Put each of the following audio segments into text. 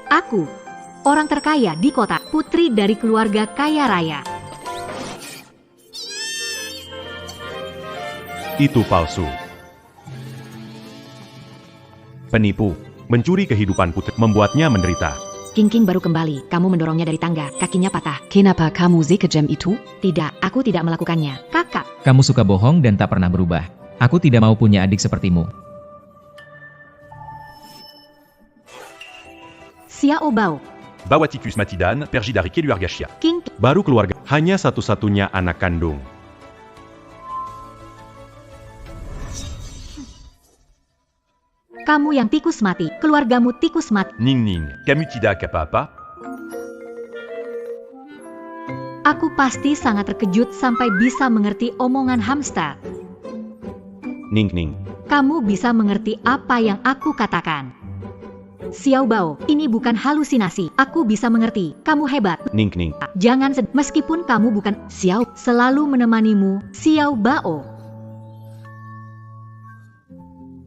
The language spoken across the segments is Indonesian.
Aku, orang terkaya di kota, putri dari keluarga kaya raya. Itu palsu. Penipu, mencuri kehidupan putri, membuatnya menderita. King baru kembali, kamu mendorongnya dari tangga, kakinya patah. Kenapa kamu sekejam itu? Tidak, aku tidak melakukannya. Kakak, Kamu suka bohong dan tak pernah berubah. Aku tidak mau punya adik sepertimu. Xiao Bao, Bawaticus Matidan, Pergidari Keluargasia. King, Baru keluarga, hanya satu-satunya anak kandung. kamu yang tikus mati, keluargamu tikus mati. Ning Ning, kamu tidak apa-apa? Aku pasti sangat terkejut sampai bisa mengerti omongan hamster. Ning Ning, Kamu bisa mengerti apa yang aku katakan. Xiao Bao, ini bukan halusinasi. Aku bisa mengerti. Kamu hebat. Ning Ning. Jangan sedih. Meskipun kamu bukan Xiao, selalu menemanimu, Xiao Bao.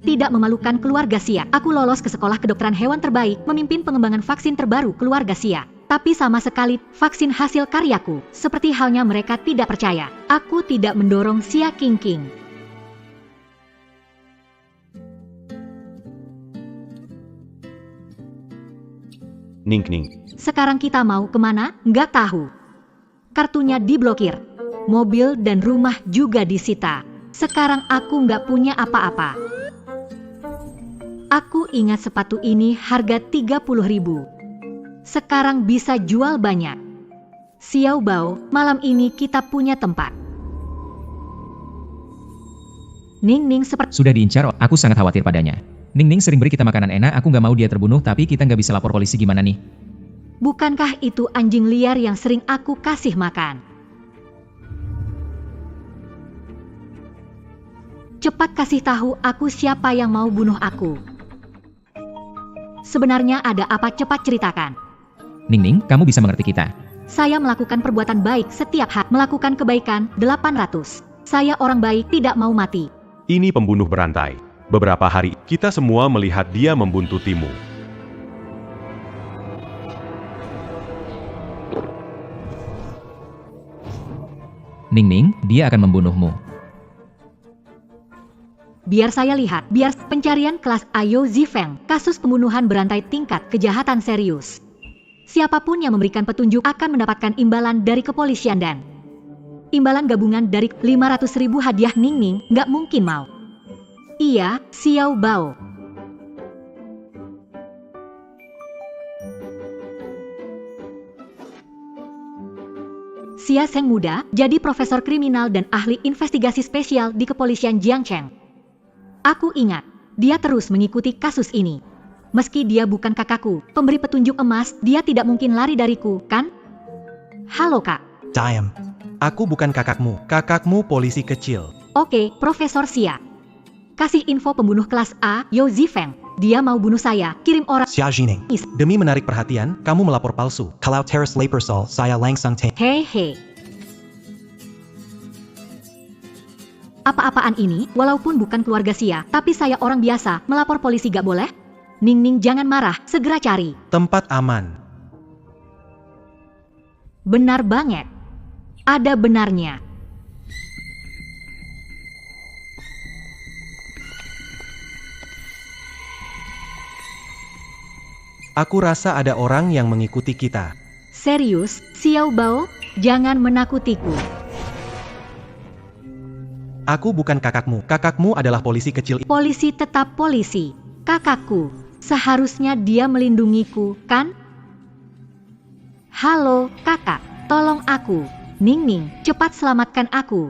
Tidak memalukan keluarga Xia. Aku lolos ke sekolah kedokteran hewan terbaik, memimpin pengembangan vaksin terbaru keluarga Xia. Tapi sama sekali, vaksin hasil karyaku. Seperti halnya mereka tidak percaya. Aku tidak mendorong Xia King. Ning Ning. Sekarang kita mau kemana? Nggak tahu. Kartunya diblokir. Mobil dan rumah juga disita. Sekarang aku nggak punya apa-apa. Aku ingat sepatu ini harga 30.000. Sekarang bisa jual banyak. Xiao Bao, malam ini kita punya tempat. Ning seperti... Sudah diincar, aku sangat khawatir padanya. Ning sering beri kita makanan enak, aku nggak mau dia terbunuh, tapi kita nggak bisa lapor polisi gimana nih? Bukankah itu anjing liar yang sering aku kasih makan? Cepat kasih tahu aku siapa yang mau bunuh aku. Sebenarnya ada apa, cepat ceritakan. Ning, kamu bisa mengerti kita. Saya melakukan perbuatan baik setiap hari. Melakukan kebaikan, 800. Saya orang baik, tidak mau mati. Ini pembunuh berantai. Beberapa hari, kita semua melihat dia membuntutimu. Ning, dia akan membunuhmu. Biar saya lihat, biar pencarian kelas Ayo Zifeng, kasus pembunuhan berantai tingkat kejahatan serius. Siapapun yang memberikan petunjuk akan mendapatkan imbalan dari kepolisian dan imbalan gabungan dari 500.000 hadiah. Ning, nggak mungkin mau. Iya, Xiao Bao. Xia Seng muda, jadi profesor kriminal dan ahli investigasi spesial di kepolisian Jiangcheng. Aku ingat, dia terus mengikuti kasus ini. Meski dia bukan kakakku, pemberi petunjuk emas, dia tidak mungkin lari dariku, kan? Halo kak. Diam. Aku bukan kakakmu. Kakakmu polisi kecil. Oke, Profesor Xia. Kasih info pembunuh kelas A, Yo Zifeng. Dia mau bunuh saya, kirim orang. Xia Jining. Demi menarik perhatian, kamu melapor palsu. Kalau teres lepersol, saya langsung Hei. Apa-apaan ini, walaupun bukan keluarga Xia, tapi saya orang biasa, melapor polisi gak boleh? Ning, jangan marah, segera cari. tempat aman. Benar banget. Ada benarnya. Aku rasa ada orang yang mengikuti kita. Serius, Xiao Bao, jangan menakutiku. Aku bukan kakakmu. Kakakmu adalah polisi kecil. Polisi tetap polisi. Kakakku, seharusnya dia melindungiku, kan? Halo, kakak, tolong aku. Ning, cepat selamatkan aku.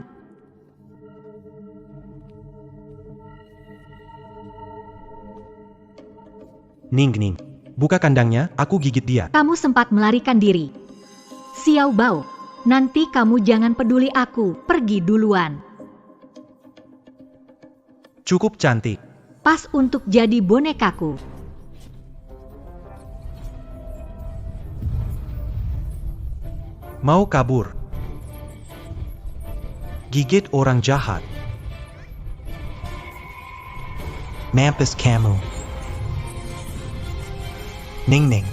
Ning. Buka kandangnya, aku gigit dia. Kamu sempat melarikan diri. Xiao Bao, nanti kamu jangan peduli aku, pergi duluan. Cukup cantik. Pas untuk jadi bonekaku. Mau kabur. Gigit orang jahat. Mampus kamu. Ning.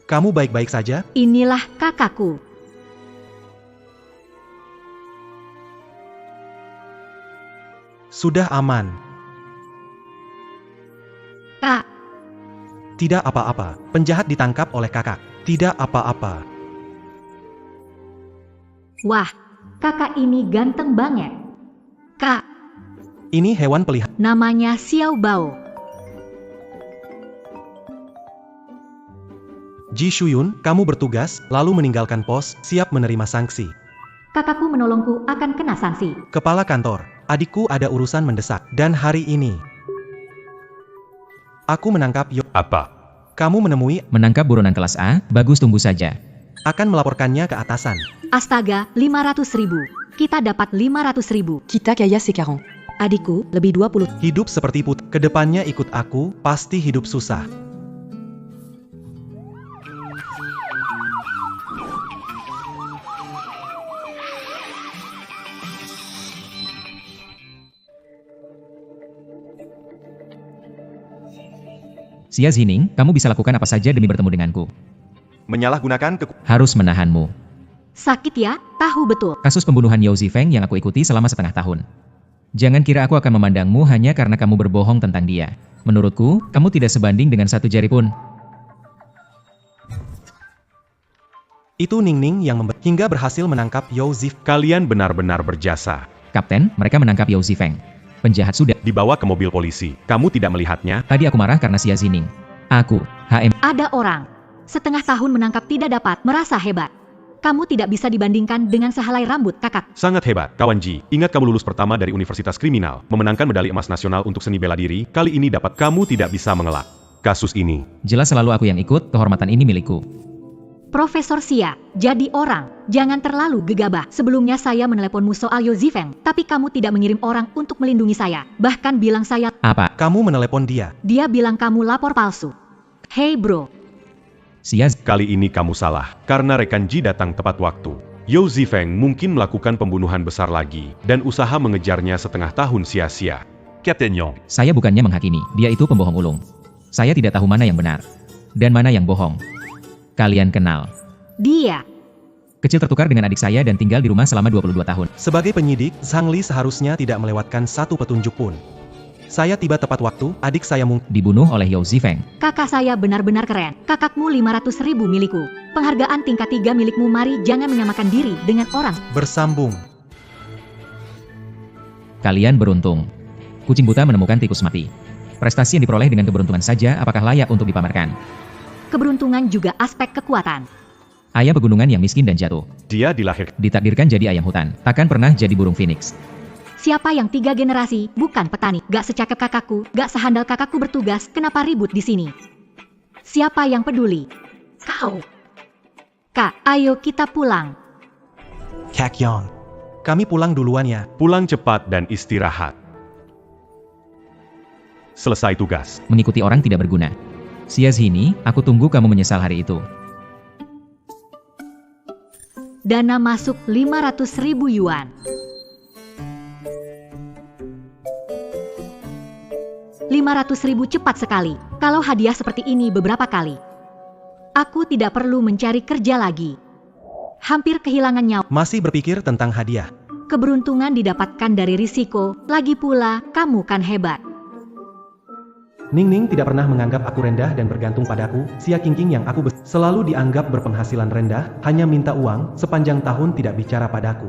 Kamu baik-baik saja? Inilah kakakku. Sudah aman. Kak, Tidak apa-apa. Penjahat ditangkap oleh kakak. Tidak apa-apa. wah, kakak ini ganteng banget. Kak, Ini hewan peliharaan. namanya Xiao Bao. Ji Shuyun, kamu bertugas, lalu meninggalkan pos, siap menerima sanksi. Kakakku menolongku akan kena sanksi. Kepala kantor, adikku ada urusan mendesak, dan hari ini aku menangkap Yo. Apa? Kamu menemui, Menangkap buronan kelas A, bagus, tunggu saja. akan melaporkannya ke atasan. Astaga, 500.000. Kita dapat 500.000. Kita kaya c'est 40. Adikku, lebih 20. Hidup seperti kedepannya ikut aku, pasti hidup susah. Xia Zining, kamu bisa lakukan apa saja demi bertemu denganku. Menyalahgunakan Harus menahanmu. Sakit ya? Tahu betul. Kasus pembunuhan Yao Zifeng yang aku ikuti selama setengah tahun. Jangan kira aku akan memandangmu hanya karena kamu berbohong tentang dia. Menurutku, kamu tidak sebanding dengan satu jari pun. Itu Ningning yang hingga berhasil menangkap Yao Zif. Kalian benar-benar berjasa. Kapten, mereka menangkap Yao Zifeng. Penjahat sudah. Dibawa ke mobil polisi. Kamu tidak melihatnya? Tadi aku marah karena Xia Zining. Aku, HM. Ada orang. Setengah tahun menangkap tidak dapat, merasa hebat. Kamu tidak bisa dibandingkan dengan sehelai rambut, kakak. Sangat hebat, kawan Ji. Ingat kamu lulus pertama dari Universitas Kriminal, memenangkan medali emas nasional untuk seni bela diri. Kali ini dapat, kamu tidak bisa mengelak. Kasus ini. Jelas selalu aku yang ikut, kehormatan ini milikku. Profesor Xia, jadi orang. Jangan terlalu gegabah. Sebelumnya saya meneleponmu soal Yao Zifeng, tapi kamu tidak mengirim orang untuk melindungi saya. Bahkan bilang saya, Apa? Kamu menelepon dia. dia bilang kamu lapor palsu. Hey bro, Xia Kali ini kamu salah, karena rekan Ji datang tepat waktu. Yao Zifeng mungkin melakukan pembunuhan besar lagi, dan usaha mengejarnya setengah tahun sia-sia. Kapten Yong. Saya bukannya menghakimi, dia itu pembohong ulung. Saya tidak tahu mana yang benar. Dan mana yang bohong. Kalian kenal. dia. Kecil tertukar dengan adik saya dan tinggal di rumah selama 22 tahun. Sebagai penyidik, Zhang Li seharusnya tidak melewatkan satu petunjuk pun. Saya tiba tepat waktu, adik saya Dibunuh oleh Yao Zifeng. Kakak saya benar-benar keren. Kakakmu 500.000 milikku. Penghargaan tingkat 3 milikmu. Mari jangan menyamakan diri dengan orang. bersambung. Kalian beruntung. Kucing buta menemukan tikus mati. Prestasi yang diperoleh dengan keberuntungan saja apakah layak untuk dipamerkan? Keberuntungan juga aspek kekuatan. Ayam pegunungan yang miskin dan jatuh. Dia dilahirkan. Ditakdirkan jadi ayam hutan. Takkan pernah jadi burung phoenix. Siapa yang 3 generasi, bukan petani. Gak secakep kakakku, gak sehandal kakakku bertugas, kenapa ribut di sini? Siapa yang peduli? Kau. Kak, ayo kita pulang. Kak Yong. Kami pulang duluan ya. Pulang cepat dan istirahat. Selesai tugas. Mengikuti orang tidak berguna. Xia Zini, aku tunggu kamu menyesal hari itu. Dana masuk 500.000 yuan. 500.000 cepat sekali. Kalau hadiah seperti ini beberapa kali. Aku tidak perlu mencari kerja lagi. Hampir kehilangan nyawa. Masih berpikir tentang hadiah. Keberuntungan didapatkan dari risiko. Lagi pula, kamu kan hebat. Ningning tidak pernah menganggap aku rendah dan bergantung padaku. Xia Qingqing yang aku selalu dianggap berpenghasilan rendah, hanya minta uang, sepanjang tahun tidak bicara padaku.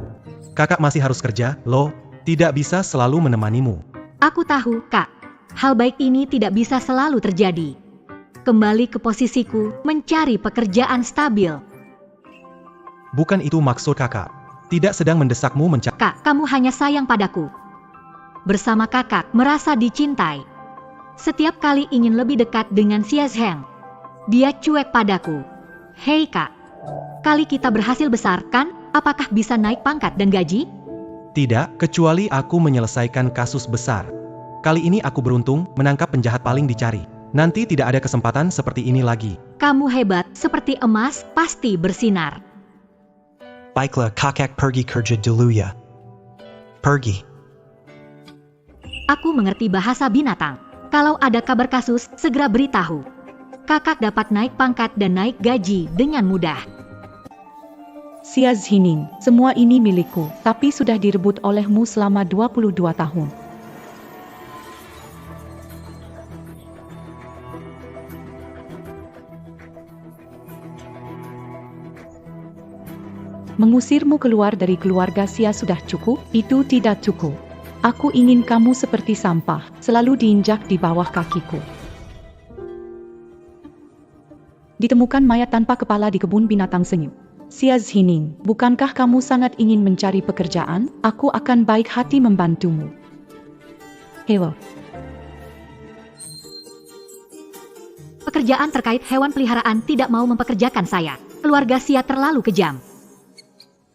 Kakak masih harus kerja, loh. Tidak bisa selalu menemanimu. Aku tahu, Kak. Hal baik ini tidak bisa selalu terjadi. Kembali ke posisiku, mencari pekerjaan stabil. Bukan itu maksud kakak. Tidak sedang mendesakmu mencari. Kak, kamu hanya sayang padaku. Bersama kakak, merasa dicintai. Setiap kali ingin lebih dekat dengan Xia Zheng. Dia cuek padaku. Hei kak, kali kita berhasil besar kan? Apakah bisa naik pangkat dan gaji? Tidak, kecuali aku menyelesaikan kasus besar. Kali ini aku beruntung, menangkap penjahat paling dicari. Nanti tidak ada kesempatan seperti ini lagi. Kamu hebat, seperti emas, pasti bersinar. Baiklah, kakak pergi kerja dulu ya. Pergi. Aku mengerti bahasa binatang. Kalau ada kabar kasus, segera beritahu. kakak dapat naik pangkat dan naik gaji dengan mudah. Xia Zhining, semua ini milikku, tapi sudah direbut olehmu selama 22 tahun. Mengusirmu keluar dari keluarga Xia sudah cukup? Itu tidak cukup. Aku ingin kamu seperti sampah, selalu diinjak di bawah kakiku. Ditemukan mayat tanpa kepala di kebun binatang Senyu. Xia Zhining, bukankah kamu sangat ingin mencari pekerjaan? Aku akan baik hati membantumu. Hewa. Pekerjaan terkait hewan peliharaan tidak mau mempekerjakan saya. Keluarga Xia terlalu kejam.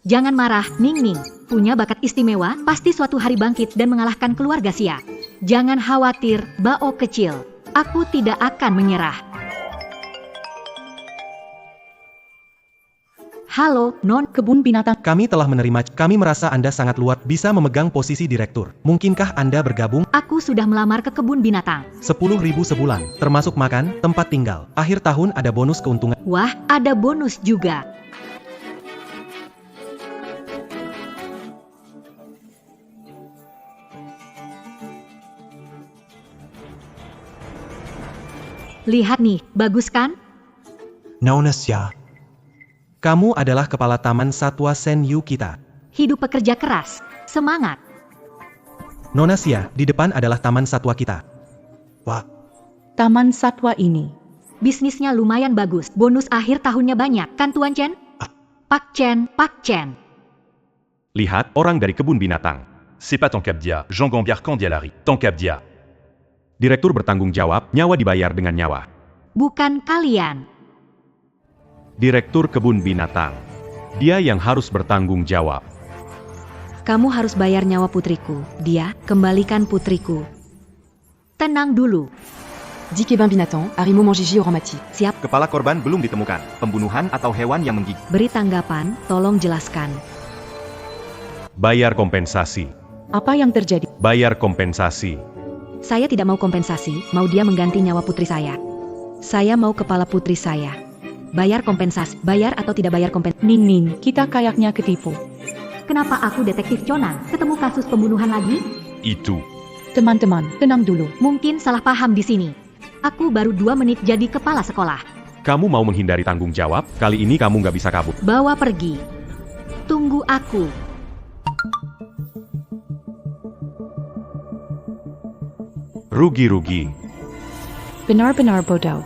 Jangan marah, Ning Ning. Punya bakat istimewa, pasti suatu hari bangkit dan mengalahkan keluarga Xia. Jangan khawatir, Bao kecil. Aku tidak akan menyerah. Halo, Non. Kebun binatang. Kami telah menerima. Kami merasa Anda sangat luar bisa memegang posisi direktur. Mungkinkah Anda bergabung? Aku sudah melamar ke kebun binatang. 10.000 sebulan, termasuk makan, tempat tinggal. Akhir tahun ada bonus keuntungan. Wah, ada bonus juga. Lihat nih, bagus kan? Nona Xia. Kamu adalah kepala Taman Satwa Senyu kita. Hidup pekerja keras. Semangat. Nona Xia, di depan adalah Taman Satwa kita. Wah, Taman satwa ini. Bisnisnya lumayan bagus. Bonus akhir tahunnya banyak, kan Tuan Chen? Pak Chen, Pak Chen. Lihat, orang dari kebun binatang. C'est pas Tankabdia, Jean Gambiar Candialari, Tankabdia. Direktur bertanggung jawab, nyawa dibayar dengan nyawa. Bukan kalian. Direktur kebun binatang. Dia yang harus bertanggung jawab. Kamu harus bayar nyawa putriku. Dia, kembalikan putriku. Tenang dulu. Dik et Bain Binatang, harimau mangigi orang mati. Siap, Kepala korban belum ditemukan. Pembunuhan atau hewan yang menggigit. beri tanggapan, tolong jelaskan. Bayar kompensasi. Apa yang terjadi? Bayar kompensasi. Saya tidak mau kompensasi, mau dia mengganti nyawa putri saya. Saya mau kepala putri saya. Bayar kompensasi, bayar atau tidak bayar kompensasi. Ning Ning, kita kayaknya ketipu. Kenapa aku detektif Conan? Ketemu kasus pembunuhan lagi? Itu. Teman-teman, tenang dulu. Mungkin salah paham di sini. Aku baru 2 menit jadi kepala sekolah. Kamu mau menghindari tanggung jawab? Kali ini kamu nggak bisa kabur. Bawa pergi. Tunggu aku. Rugi-rugi. Benar-benar bodoh.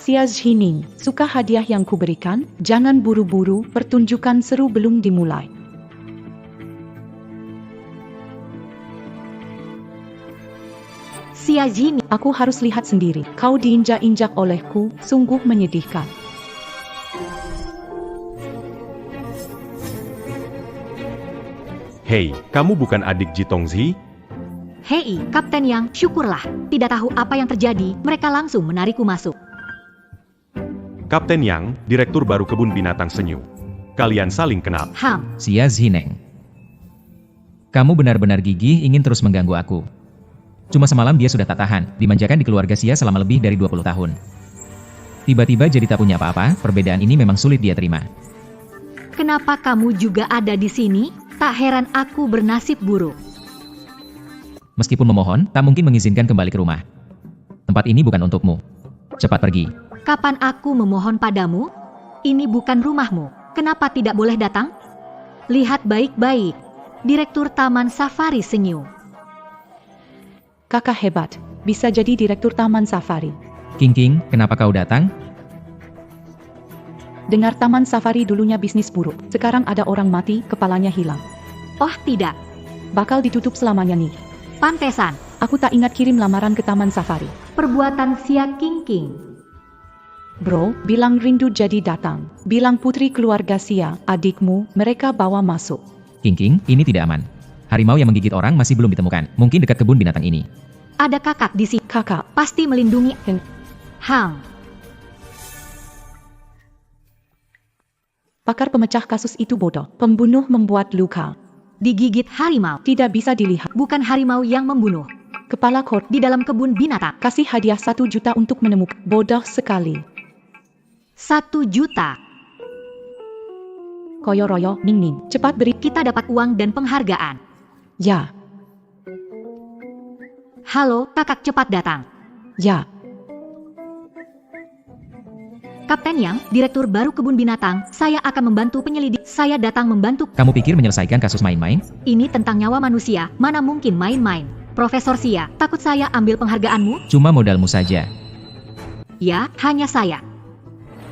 Xia Zhining, suka hadiah yang kuberikan? Jangan buru-buru, pertunjukan seru belum dimulai. Xia Jin, Aku harus lihat sendiri. Kau diinjak-injak olehku, sungguh menyedihkan. Hei, kamu bukan adik Ji Tongzi? Hei, Kapten Yang, syukurlah. Tidak tahu apa yang terjadi, mereka langsung menarikku masuk. Kapten Yang, direktur baru kebun binatang Senyu. Kalian saling kenal. Xia Zhining. Kamu benar-benar gigih ingin terus mengganggu aku. Cuma semalam dia sudah tak tahan, dimanjakan di keluarga Xia selama lebih dari 20 tahun. Tiba-tiba jadi tak punya apa-apa, perbedaan ini memang sulit dia terima. Kenapa kamu juga ada di sini? Tak heran aku bernasib buruk. Meskipun memohon, tak mungkin mengizinkan kembali ke rumah. Tempat ini bukan untukmu. Cepat pergi. Kapan aku memohon padamu? Ini bukan rumahmu. Kenapa tidak boleh datang? Lihat baik-baik. Direktur Taman Safari Senyu. Kakak hebat, bisa jadi direktur Taman Safari. King, kenapa kau datang? Dengar Taman Safari dulunya bisnis buruk. Sekarang ada orang mati, kepalanya hilang. Oh tidak, Bakal ditutup selamanya nih. pantesan. Aku tak ingat kirim lamaran ke Taman Safari. Perbuatan Xia King. Bro, bilang rindu jadi datang. Bilang putri keluarga Xia, adikmu, mereka bawa masuk. King, ini tidak aman. Harimau yang menggigit orang masih belum ditemukan. Mungkin dekat kebun binatang ini. Ada kakak di sini. Kakak, Pasti melindungi. Hang. pakar pemecah kasus itu bodoh. Pembunuh membuat luka. Digigit harimau. Tidak bisa dilihat. Bukan harimau yang membunuh. Kepala kot, Di dalam kebun binatang. kasih hadiah 1 juta untuk menemukan. Bodoh sekali. 1 juta. Koyo-royo, Ning. Cepat beri. Kita dapat uang dan penghargaan. Ya, Halo, kakak cepat datang. ya. Kapten Yang, direktur baru kebun binatang, saya akan membantu penyelidik. Saya datang membantu. Kamu pikir menyelesaikan kasus main-main? Ini tentang nyawa manusia, mana mungkin main-main. Profesor Xia, takut saya ambil penghargaanmu? Cuma modalmu saja. Ya, hanya saya.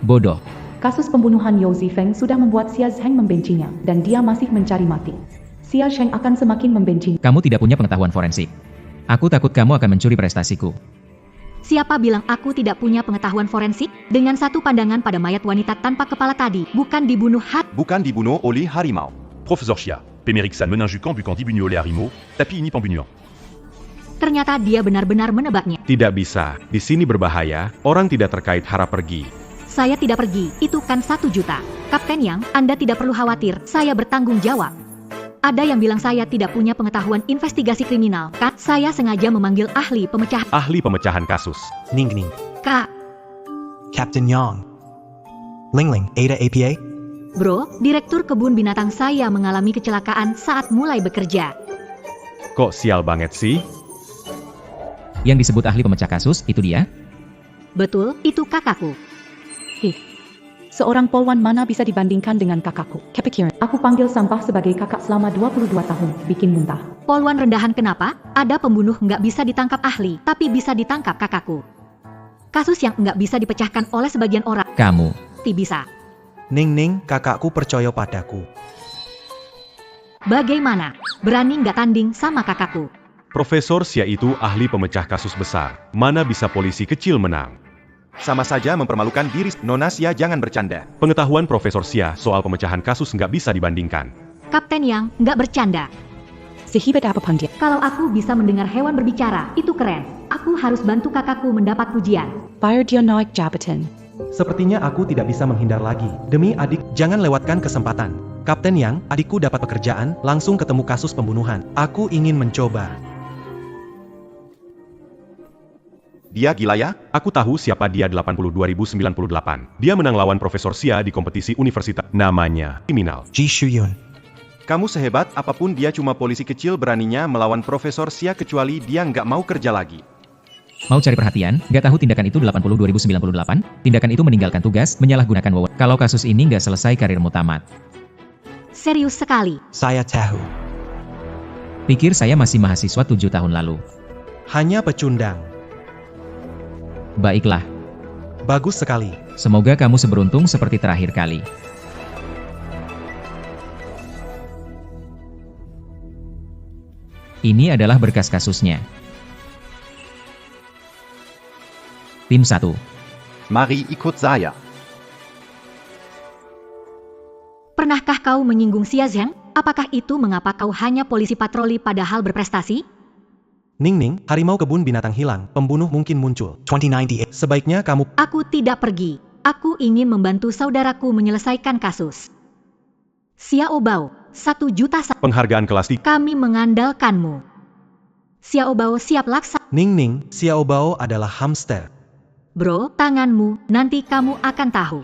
Bodoh. Kasus pembunuhan Yao Zifeng sudah membuat Xia Zheng membencinya, dan dia masih mencari mati. Xia Zheng akan semakin membencinya. Kamu tidak punya pengetahuan forensik. Aku takut kamu akan mencuri prestasiku. Siapa bilang aku tidak punya pengetahuan forensik? Dengan satu pandangan pada mayat wanita tanpa kepala tadi, bukan dibunuh Bukan dibunuh oleh harimau. Professeur Chia, Pemeriksan meninjukan bukan dibunuh oleh harimau, tapi ini pembunuhan. Ternyata dia benar-benar menebaknya. Tidak bisa, di sini berbahaya, orang tidak terkait harap pergi. Saya tidak pergi, itu kan 1 juta. Kapten Yang, Anda tidak perlu khawatir, saya bertanggung jawab. Ada yang bilang saya tidak punya pengetahuan investigasi kriminal, kan? Saya sengaja memanggil ahli pemecah. Ahli pemecahan kasus. Ning Ning. Kak, Captain Yang. Ling Ling, Ada APA? bro, direktur kebun binatang saya mengalami kecelakaan saat mulai bekerja. Kok sial banget sih? Yang disebut ahli pemecah kasus, itu dia? Betul, itu kakakku. Seorang polwan mana bisa dibandingkan dengan kakakku? Kepikiran. Aku panggil sampah sebagai kakak selama 22 tahun, bikin muntah. Polwan rendahan kenapa? Ada pembunuh nggak bisa ditangkap ahli, tapi bisa ditangkap kakakku. Kasus yang nggak bisa dipecahkan oleh sebagian orang, Kamu. bisa. Ning Ning, kakakku percaya padaku. Bagaimana? Berani nggak tanding sama kakakku? Profesor Xia itu ahli pemecah kasus besar. Mana bisa polisi kecil menang? Sama saja mempermalukan diri. Nona Xia, jangan bercanda. Pengetahuan Profesor Xia soal pemecahan kasus nggak bisa dibandingkan. Kapten Yang, nggak bercanda. Sehebat apapun dia. Kalau aku bisa mendengar hewan berbicara, itu keren. Aku harus bantu kakakku mendapat pujian. Bayar dia naik jabatan. Sepertinya aku tidak bisa menghindar lagi. Demi adik, jangan lewatkan kesempatan. Kapten Yang, adikku dapat pekerjaan, langsung ketemu kasus pembunuhan. Aku ingin mencoba. Dia gila ya? Aku tahu siapa dia 82.098. Dia menang lawan Profesor Xia di kompetisi universitas. Namanya kriminal. Ji Shuyun. Kamu sehebat apapun dia cuma polisi kecil beraninya melawan Profesor Xia kecuali dia nggak mau kerja lagi. Mau cari perhatian? Nggak tahu tindakan itu 82.098? Tindakan itu meninggalkan tugas, menyalahgunakan wewenang. Kalau kasus ini nggak selesai karirmu tamat. Serius sekali. Saya tahu. Pikir saya masih mahasiswa 7 tahun lalu. Hanya pecundang. Baiklah, Bagus sekali. semoga kamu seberuntung seperti terakhir kali. Ini adalah berkas kasusnya. Tim 1. Mari ikut saya. Pernahkah kau menyinggung Xia Zheng? Apakah itu mengapa kau hanya polisi patroli padahal berprestasi? Ning Ning, harimau kebun binatang hilang, pembunuh mungkin muncul. 2098. Sebaiknya kamu... Aku tidak pergi. Aku ingin membantu saudaraku menyelesaikan kasus. Xiao Bao, 1 juta Penghargaan kelas 3. Kami mengandalkanmu. Xiao Bao siap laksana. Ning Ning, Xiao Bao adalah hamster. Bro, tanganmu, nanti kamu akan tahu.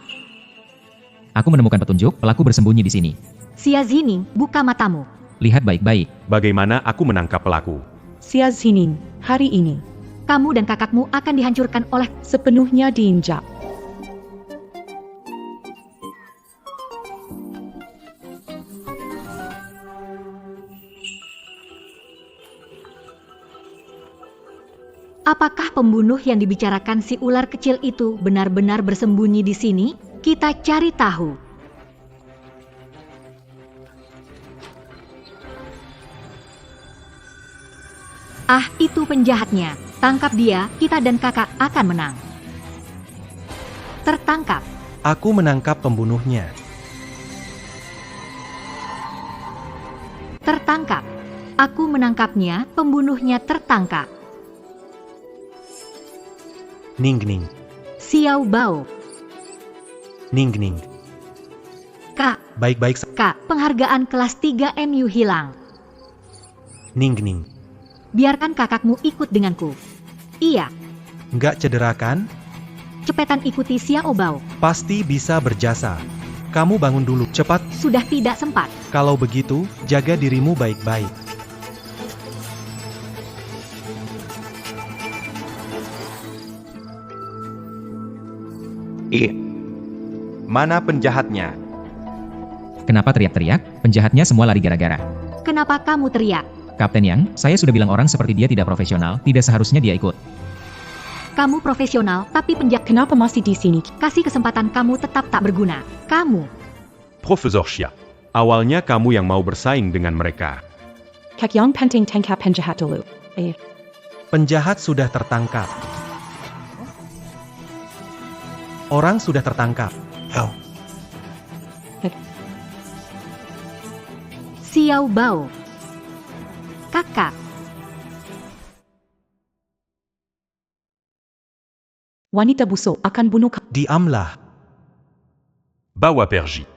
Aku menemukan petunjuk, pelaku bersembunyi di sini. Xia Zining, buka matamu. Lihat baik-baik. Bagaimana aku menangkap pelaku? Xia Zining, hari ini, Kamu dan kakakmu akan dihancurkan oleh... sepenuhnya diinjak. Apakah pembunuh yang dibicarakan si ular kecil itu benar-benar bersembunyi di sini? Kita cari tahu. Ah, itu penjahatnya. Tangkap dia, kita dan kakak akan menang. Tertangkap. Aku menangkap pembunuhnya. Tertangkap. Aku menangkapnya, pembunuhnya tertangkap. Ning Ning, Xiao Bao. Ning Ning. Kak, Baik-baik, Kak, penghargaan kelas 3 MU hilang. Ning Ning. Biarkan kakakmu ikut denganku. Iya, Nggak cedera kan? cepetan ikuti Xiao Bao. Pasti bisa berjasa. Kamu bangun dulu, cepat. Sudah tidak sempat. Kalau begitu, jaga dirimu baik-baik. Mana penjahatnya? Kenapa teriak-teriak? Penjahatnya semua lari gara-gara. Kenapa kamu teriak? Kapten Yang, saya sudah bilang orang seperti dia tidak profesional, tidak seharusnya dia ikut. Kamu profesional, tapi penjahat. Kenapa masih di sini? Kasih kesempatan kamu tetap tak berguna. Kamu. Professeur Xia. Awalnya kamu yang mau bersaing dengan mereka. Kak Yang penting tangkap penjahat dulu. Penjahat sudah tertangkap. Orang sudah tertangkap. Oh, Xiao Bao. Kakak. Wanita busuk akan bunuh Diamlah. Bawa Perji.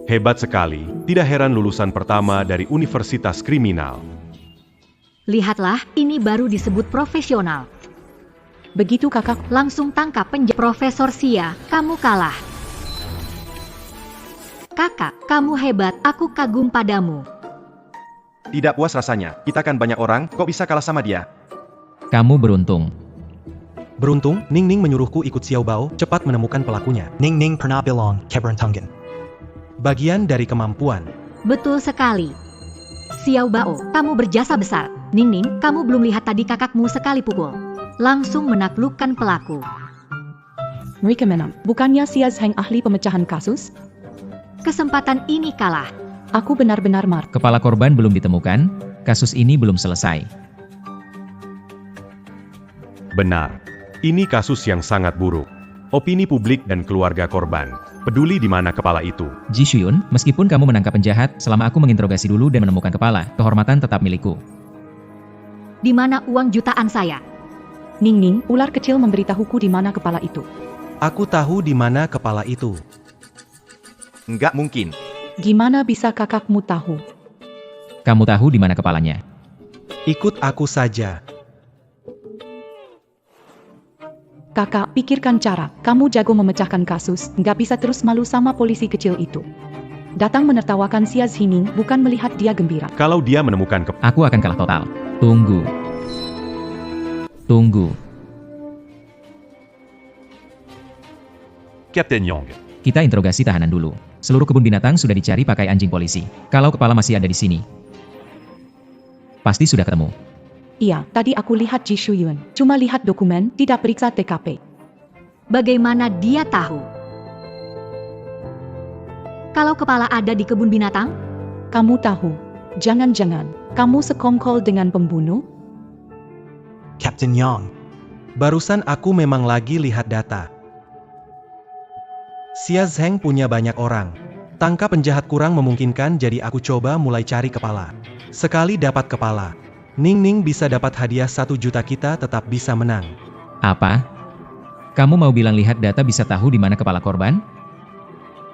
Hebat sekali, tidak heran lulusan pertama dari Universitas Kriminal. Lihatlah, ini baru disebut profesional. Begitu kakak, Langsung tangkap penjahat. Profesor Xia, kamu kalah. Kakak, kamu hebat, aku kagum padamu. Tidak puas rasanya, kita kan banyak orang, kok bisa kalah sama dia? Kamu beruntung. Beruntung, Ning Ning menyuruhku ikut Xiao Bao, cepat menemukan pelakunya. Ning Ning pernah bilang keberuntungan. Bagian dari kemampuan. Betul sekali. Xiao Bao, kamu berjasa besar. Ning Ning, kamu belum lihat tadi kakakmu sekali pukul. Langsung menaklukkan pelaku. mereka menang. Bukannya Xia Zheng ahli pemecahan kasus? Kesempatan ini kalah. Aku benar-benar marah. Kepala korban belum ditemukan, kasus ini belum selesai. Benar. Ini kasus yang sangat buruk. Opini publik dan keluarga korban peduli di mana kepala itu. Ji Shuyun, meskipun kamu menangkap penjahat, selama aku menginterogasi dulu dan menemukan kepala, kehormatan tetap milikku. Di mana uang jutaan saya? Ning Ning, ular kecil memberitahuku di mana kepala itu. Aku tahu di mana kepala itu. Nggak mungkin. Gimana bisa kakakmu tahu? Kamu tahu di mana kepalanya? Ikut aku saja. Kakak, pikirkan cara. Kamu jago memecahkan kasus, nggak bisa terus malu sama polisi kecil itu. Datang menertawakan Xia Zhining, bukan melihat dia gembira. Kalau dia menemukan Aku akan kalah total. Tunggu. Tunggu. Captain Yang. Kita interogasi tahanan dulu. Seluruh kebun binatang sudah dicari pakai anjing polisi. Kalau kepala masih ada di sini, pasti sudah ketemu. Iya, tadi aku lihat Ji Shuyun. Cuma lihat dokumen, tidak periksa TKP. Bagaimana dia tahu? Kalau kepala ada di kebun binatang? Kamu tahu. Jangan-jangan, kamu sekongkol dengan pembunuh? Captain Yang. Barusan aku memang lagi lihat data. Xia Zheng punya banyak orang. Tangkap penjahat kurang memungkinkan, jadi aku coba mulai cari kepala. Sekali dapat kepala, Ning Ning bisa dapat hadiah 1 juta, kita tetap bisa menang. Apa? Kamu mau bilang lihat data bisa tahu di mana kepala korban?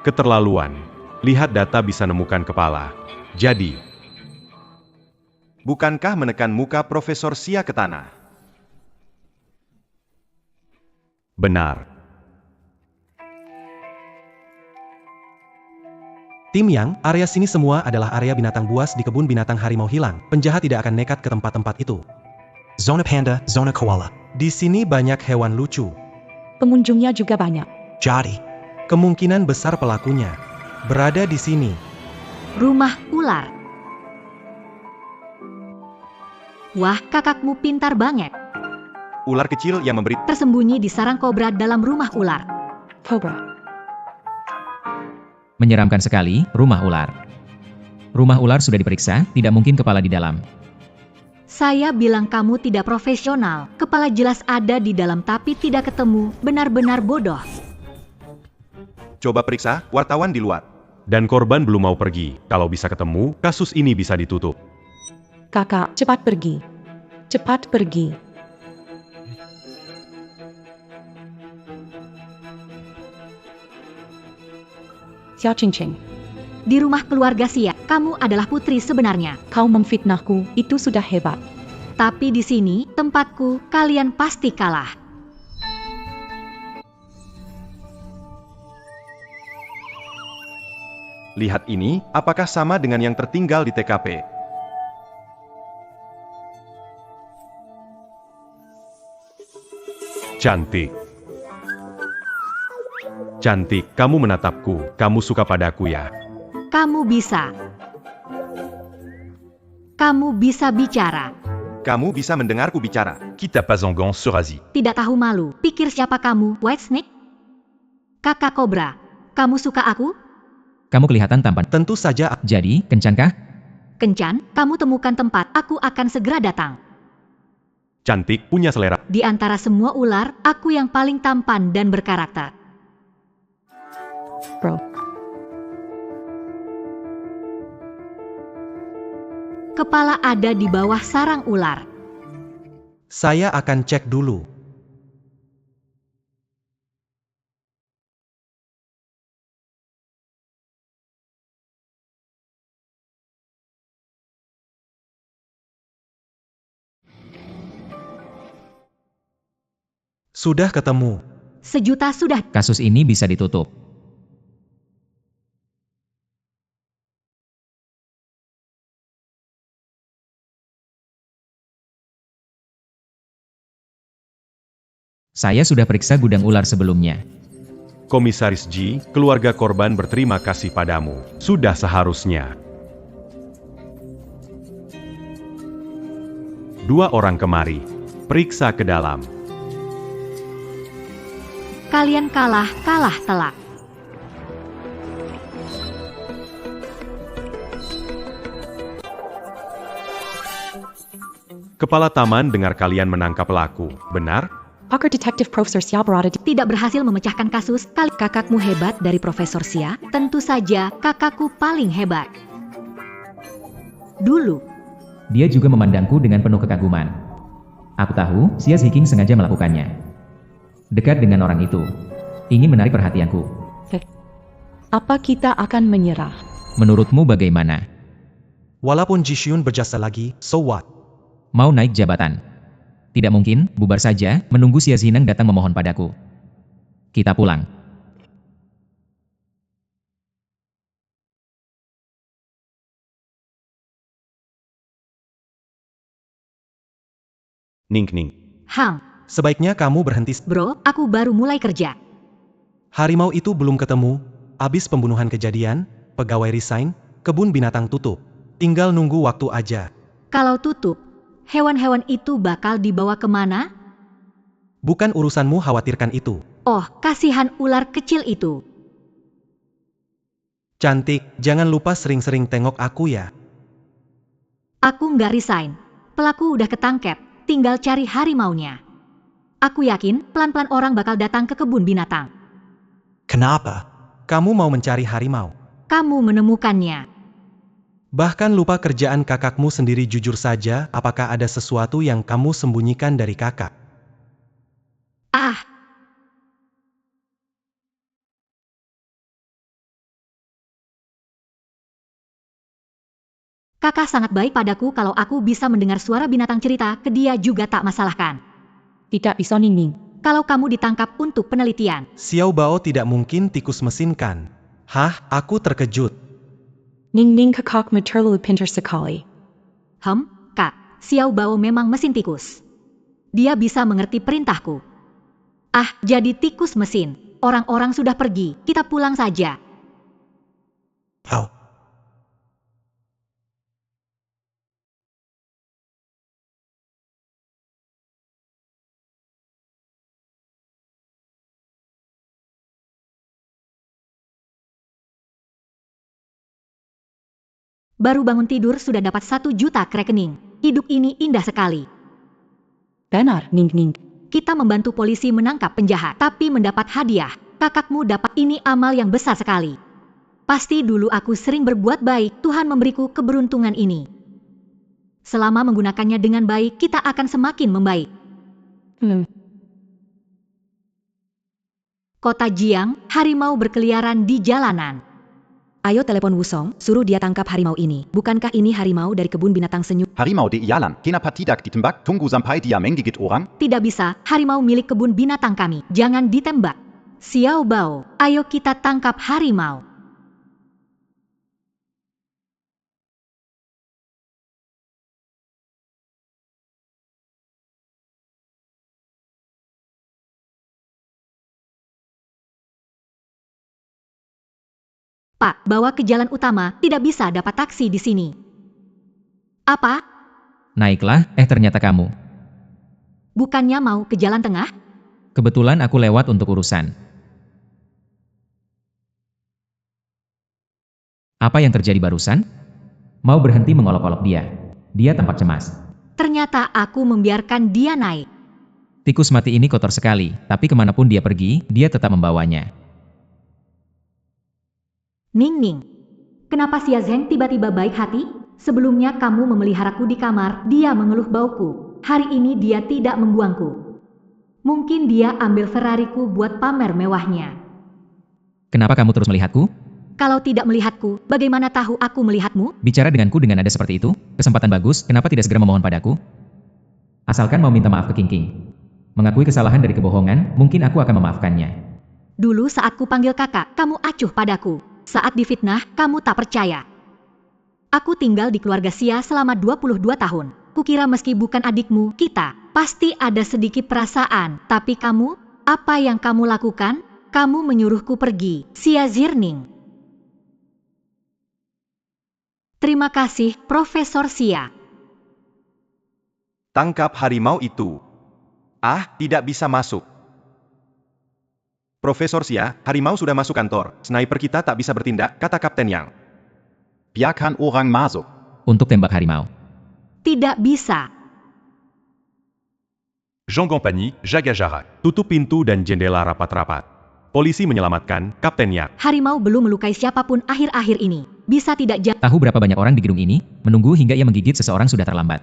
keterlaluan. Lihat data bisa nemukan kepala. Jadi, Bukankah menekan muka Profesor Xia ke tanah? benar. Tim Yang, area sini semua adalah area binatang buas di kebun binatang harimau hilang. Penjahat tidak akan nekat ke tempat-tempat itu. Zona panda, zona koala. Di sini banyak hewan lucu. Pengunjungnya juga banyak. Jadi, Kemungkinan besar pelakunya berada di sini. Rumah ular. Wah, kakakmu pintar banget. Ular kecil yang memberi Tersembunyi di sarang kobra dalam rumah ular. Cobra. Menyeramkan sekali, rumah ular. Rumah ular sudah diperiksa, tidak mungkin kepala di dalam. Saya bilang kamu tidak profesional. Kepala jelas ada di dalam tapi tidak ketemu. Benar-benar bodoh. Coba periksa, wartawan di luar. Dan korban belum mau pergi. Kalau bisa ketemu, kasus ini bisa ditutup. Kakak, cepat pergi. Cepat pergi. Xia Qingqing. Di rumah keluarga Xia, kamu adalah putri sebenarnya. Kau memfitnahku, itu sudah hebat. Tapi di sini, tempatku, kalian pasti kalah. Lihat ini, apakah sama dengan yang tertinggal di TKP? Cantik. Cantik, kamu menatapku. Kamu suka padaku ya? Kamu bisa. Kamu bisa bicara. Kamu bisa mendengarku bicara. Qui t'a pas en gants se rasie. Tidak tahu malu. Pikir siapa kamu, White Snake? Kakak Kobra, kamu suka aku? Kamu kelihatan tampan. Tentu saja. Jadi, kencankah? Kencan, kamu temukan tempat, aku akan segera datang. Cantik, punya selera. Di antara semua ular, aku yang paling tampan dan berkarakter. Bro. Kepala ada di bawah sarang ular. Saya akan cek dulu. Sudah ketemu. Sejuta sudah. Kasus ini bisa ditutup. Saya sudah periksa gudang ular sebelumnya. Komisaris G, keluarga korban berterima kasih padamu. Sudah seharusnya. 2 orang kemari. Periksa ke dalam. Kalian kalah telak. Kepala taman dengar kalian menangkap pelaku, benar? Pakar Detektif Profesor Xia berada di... Tidak berhasil memecahkan kasus, kakakmu hebat dari Profesor Xia? Tentu saja, kakakku paling hebat. Dulu, Dia juga memandangku dengan penuh kekaguman. Aku tahu, Xia Ziqing sengaja melakukannya. Dekat dengan orang itu. Ingin menarik perhatianku. Apa kita akan menyerah? Menurutmu bagaimana? Walaupun Jishyun berjasa lagi, so what? Mau naik jabatan? Tidak mungkin, bubar saja, menunggu Xia Zineng datang memohon padaku. Kita pulang. Ning. Hang, Sebaiknya kamu berhenti. bro, aku baru mulai kerja. Harimau itu belum ketemu. Abis pembunuhan kejadian, pegawai resign, kebun binatang tutup. Tinggal nunggu waktu aja. Kalau tutup, hewan-hewan itu bakal dibawa kemana? Bukan urusanmu khawatirkan itu. Oh, kasihan ular kecil itu. Cantik, jangan lupa sering-sering tengok aku ya. Aku nggak resign. Pelaku udah ketangkep, tinggal cari harimaunya. Aku yakin pelan-pelan orang bakal datang ke kebun binatang. Kenapa? Kamu mau mencari harimau. Kamu menemukannya. Bahkan lupa kerjaan kakakmu sendiri. Jujur saja, apakah ada sesuatu yang kamu sembunyikan dari kakak? Ah, kakak sangat baik padaku. Kalau aku bisa mendengar suara binatang cerita ke dia juga tak masalahkan. Tidak bisa Ning. Kalau kamu ditangkap untuk penelitian. Xiao Bao tidak mungkin tikus mesin kan? Hah, aku terkejut. Ning kakakmu terlalu pintar sekali. Kak, Xiao Bao memang mesin tikus. Dia bisa mengerti perintahku. Ah, jadi tikus mesin. Orang-orang sudah pergi, kita pulang saja. Oh. Baru bangun tidur sudah dapat 1 juta ke rekening. Hidup ini indah sekali. Benar, Ning. Kita membantu polisi menangkap penjahat, tapi mendapat hadiah. Kakakmu dapat, ini amal yang besar sekali. Pasti dulu aku sering berbuat baik, Tuhan memberiku keberuntungan ini. Selama menggunakannya dengan baik, kita akan semakin membaik. Kota Jiang, harimau berkeliaran di jalanan. Ayo telepon Wusong, suruh dia tangkap harimau ini. Bukankah ini harimau dari kebun binatang senyum? Harimau di Iyalan, kenapa tidak ditembak? Tunggu sampai dia menggigit orang? Tidak bisa, harimau milik kebun binatang kami. Jangan ditembak. Xiao Bao, ayo kita tangkap harimau. Pak, bawa ke jalan utama, tidak bisa dapat taksi di sini. Apa? Naiklah, ternyata kamu. Bukannya mau ke jalan tengah? Kebetulan aku lewat untuk urusan. Apa yang terjadi barusan? Mau berhenti mengolok-olok dia. Dia tampak cemas. Ternyata aku membiarkan dia naik. Tikus mati ini kotor sekali, tapi kemanapun dia pergi, dia tetap membawanya. Ning Ning, kenapa Xia Zheng tiba-tiba baik hati? Sebelumnya kamu memeliharaku di kamar, dia mengeluh bauku. Hari ini dia tidak membuangku. Mungkin dia ambil Ferrariku buat pamer mewahnya. Kenapa kamu terus melihatku? Kalau tidak melihatku, bagaimana tahu aku melihatmu? Bicara denganku dengan nada seperti itu, kesempatan bagus, kenapa tidak segera memohon padaku? Asalkan mau minta maaf ke King. Mengakui kesalahan dari kebohongan, mungkin aku akan memaafkannya. Dulu saat ku panggil kakak, kamu acuh padaku. Saat difitnah, kamu tak percaya. Aku tinggal di keluarga Xia selama 22 tahun. Kukira meski bukan adikmu, kita pasti ada sedikit perasaan. Tapi kamu, apa yang kamu lakukan? Kamu menyuruhku pergi, Xia Zirning. Terima kasih, Profesor Xia. Tangkap harimau itu. Ah, tidak bisa masuk. Profesor Xia, harimau sudah masuk kantor. Sniper kita tak bisa bertindak, kata Kapten Yang. Biarkan orang masuk. Untuk tembak harimau. Tidak bisa. Jean Compagnie, jaga jarak. Tutup pintu dan jendela rapat-rapat. Polisi menyelamatkan Kapten Yang. Harimau belum melukai siapapun akhir-akhir ini. Bisa tidak Tahu berapa banyak orang di gedung ini? Menunggu hingga ia menggigit seseorang sudah terlambat.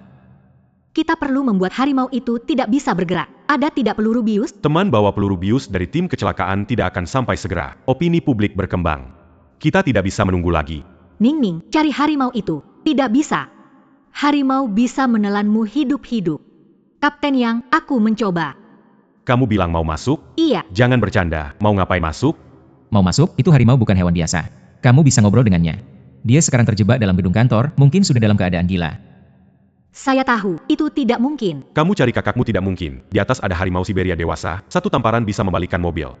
Kita perlu membuat harimau itu tidak bisa bergerak. Ada tidak peluru bius? Teman bawa peluru bius dari tim kecelakaan tidak akan sampai segera. Opini publik berkembang. Kita tidak bisa menunggu lagi. Ning Ning, cari harimau itu. Tidak bisa. Harimau bisa menelanmu hidup-hidup. Kapten Yang, aku mencoba. Kamu bilang mau masuk? Iya. Jangan bercanda. Mau ngapain masuk? Mau masuk? Itu harimau bukan hewan biasa. Kamu bisa ngobrol dengannya. Dia sekarang terjebak dalam gedung kantor, mungkin sudah dalam keadaan gila. Saya tahu, itu tidak mungkin. Kamu cari kakakmu tidak mungkin. Di atas ada harimau Siberia dewasa, satu tamparan bisa membalikkan mobil.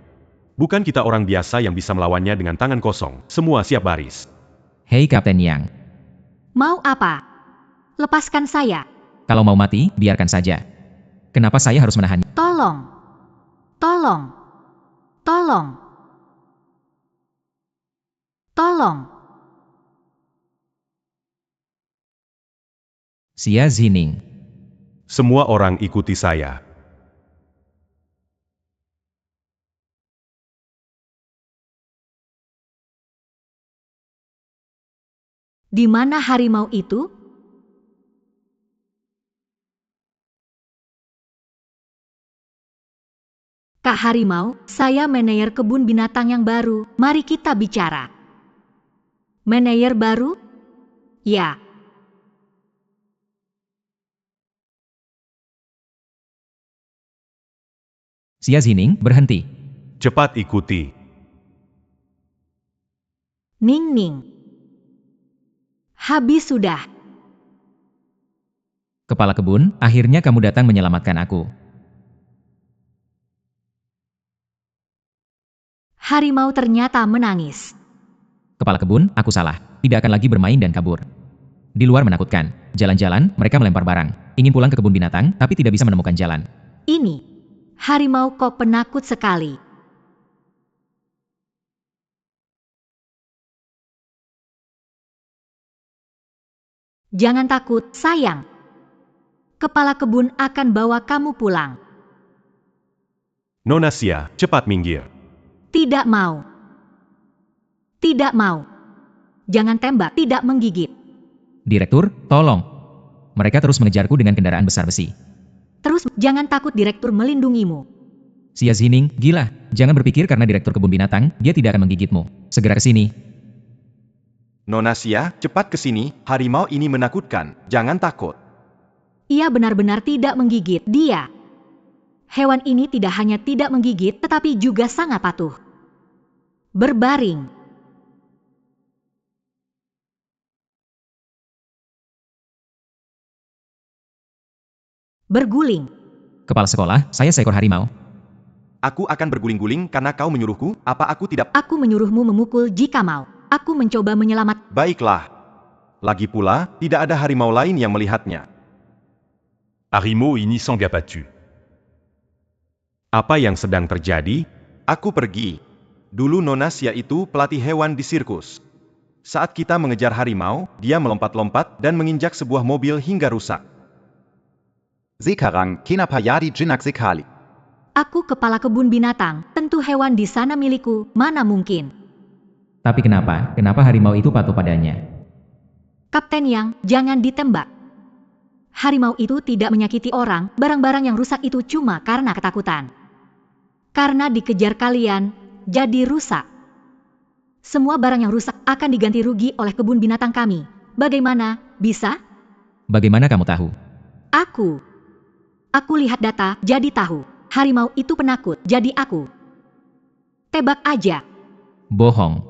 Bukan kita orang biasa yang bisa melawannya dengan tangan kosong. Semua siap baris. Hei Kapten Yang. Mau apa? Lepaskan saya. Kalau mau mati, biarkan saja. Kenapa saya harus menahannya? Tolong. Tolong. Tolong. Tolong. Xia Zining. Semua orang ikuti saya. Di mana harimau itu? Kak Harimau, saya manajer kebun binatang yang baru. Mari kita bicara. Manajer baru? Ya. Xia Zining, berhenti. Cepat ikuti. Ning Ning. Habis sudah. Kepala kebun, akhirnya kamu datang menyelamatkan aku. Harimau ternyata menangis. Kepala kebun, aku salah. Tidak akan lagi bermain dan kabur. Di luar menakutkan. Jalan-jalan, mereka melempar barang. Ingin pulang ke kebun binatang, tapi tidak bisa menemukan jalan. Ini. Harimau kok penakut sekali. Jangan takut, sayang. Kepala kebun akan bawa kamu pulang. Nona Xia, cepat minggir. Tidak mau. Tidak mau. Jangan tembak, tidak menggigit. Direktur, tolong. Mereka terus mengejarku dengan kendaraan besar besi. Terus, jangan takut, direktur melindungimu. Xia Zining, gila. Jangan berpikir karena direktur kebun binatang, dia tidak akan menggigitmu. Segera ke sini. Nona Xia, cepat ke sini, harimau ini menakutkan, jangan takut. Ia benar-benar tidak menggigit dia. Hewan ini tidak hanya tidak menggigit, tetapi juga sangat patuh. Berbaring. Berguling. Kepala sekolah, saya seekor harimau. Aku akan berguling-guling karena kau menyuruhku, apa aku tidak... Aku menyuruhmu memukul jika mau. Aku mencoba menyelamat. Baiklah. Lagi pula, tidak ada harimau lain yang melihatnya. Harimo ini s'en battu. Apa yang sedang terjadi? Aku pergi. Dulu Nona Xia itu pelatih hewan di sirkus. Saat kita mengejar harimau, dia melompat-lompat dan menginjak sebuah mobil hingga rusak. Sekarang, kenapa jadi jinak sekali? Aku kepala kebun binatang, tentu hewan di sana milikku, mana mungkin. Tapi kenapa? Kenapa harimau itu patuh padanya? Kapten Yang, jangan ditembak. Harimau itu tidak menyakiti orang, barang-barang yang rusak itu cuma karena ketakutan. Karena dikejar kalian, jadi rusak. Semua barang yang rusak akan diganti rugi oleh kebun binatang kami. Bagaimana? Bisa? Bagaimana kamu tahu? Aku lihat data, jadi tahu. Harimau itu penakut, jadi aku. Tebak aja. Bohong.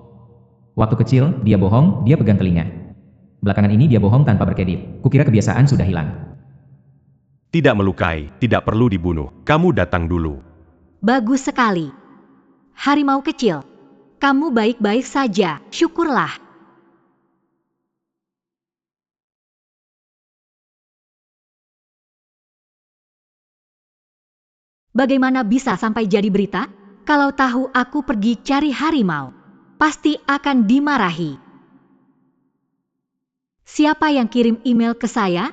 Waktu kecil, dia bohong, dia pegang telinga. Belakangan ini dia bohong tanpa berkedip. Kukira kebiasaan sudah hilang. Tidak melukai, tidak perlu dibunuh. Kamu datang dulu. Bagus sekali. Harimau kecil. Kamu baik-baik saja, syukurlah. Bagaimana bisa sampai jadi berita? Kalau tahu aku pergi cari harimau, pasti akan dimarahi. Siapa yang kirim email ke saya?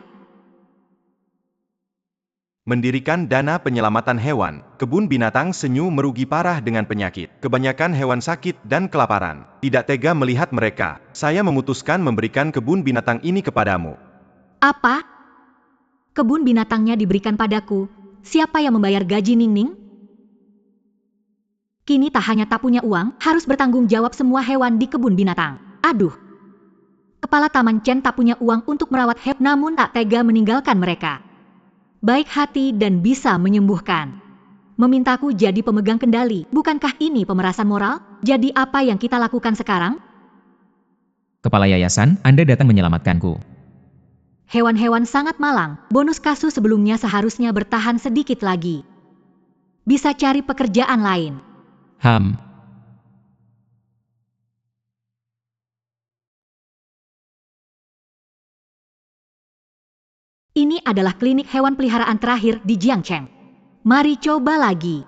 Mendirikan dana penyelamatan hewan, kebun binatang Senyu merugi parah dengan penyakit. Kebanyakan hewan sakit dan kelaparan. Tidak tega melihat mereka. Saya memutuskan memberikan kebun binatang ini kepadamu. Apa? Kebun binatangnya diberikan padaku. Siapa yang membayar gaji Ningning? Kini tak hanya tak punya uang, harus bertanggung jawab semua hewan di kebun binatang. Aduh. Kepala Taman Chen tak punya uang untuk merawat hewan, namun tak tega meninggalkan mereka. Baik hati dan bisa menyembuhkan. Memintaku jadi pemegang kendali, bukankah ini pemerasan moral? Jadi apa yang kita lakukan sekarang? Kepala yayasan, Anda datang menyelamatkanku. Hewan-hewan sangat malang, bonus kasus sebelumnya seharusnya bertahan sedikit lagi. Bisa cari pekerjaan lain. Ini adalah klinik hewan peliharaan terakhir di Jiangcheng. Mari coba lagi.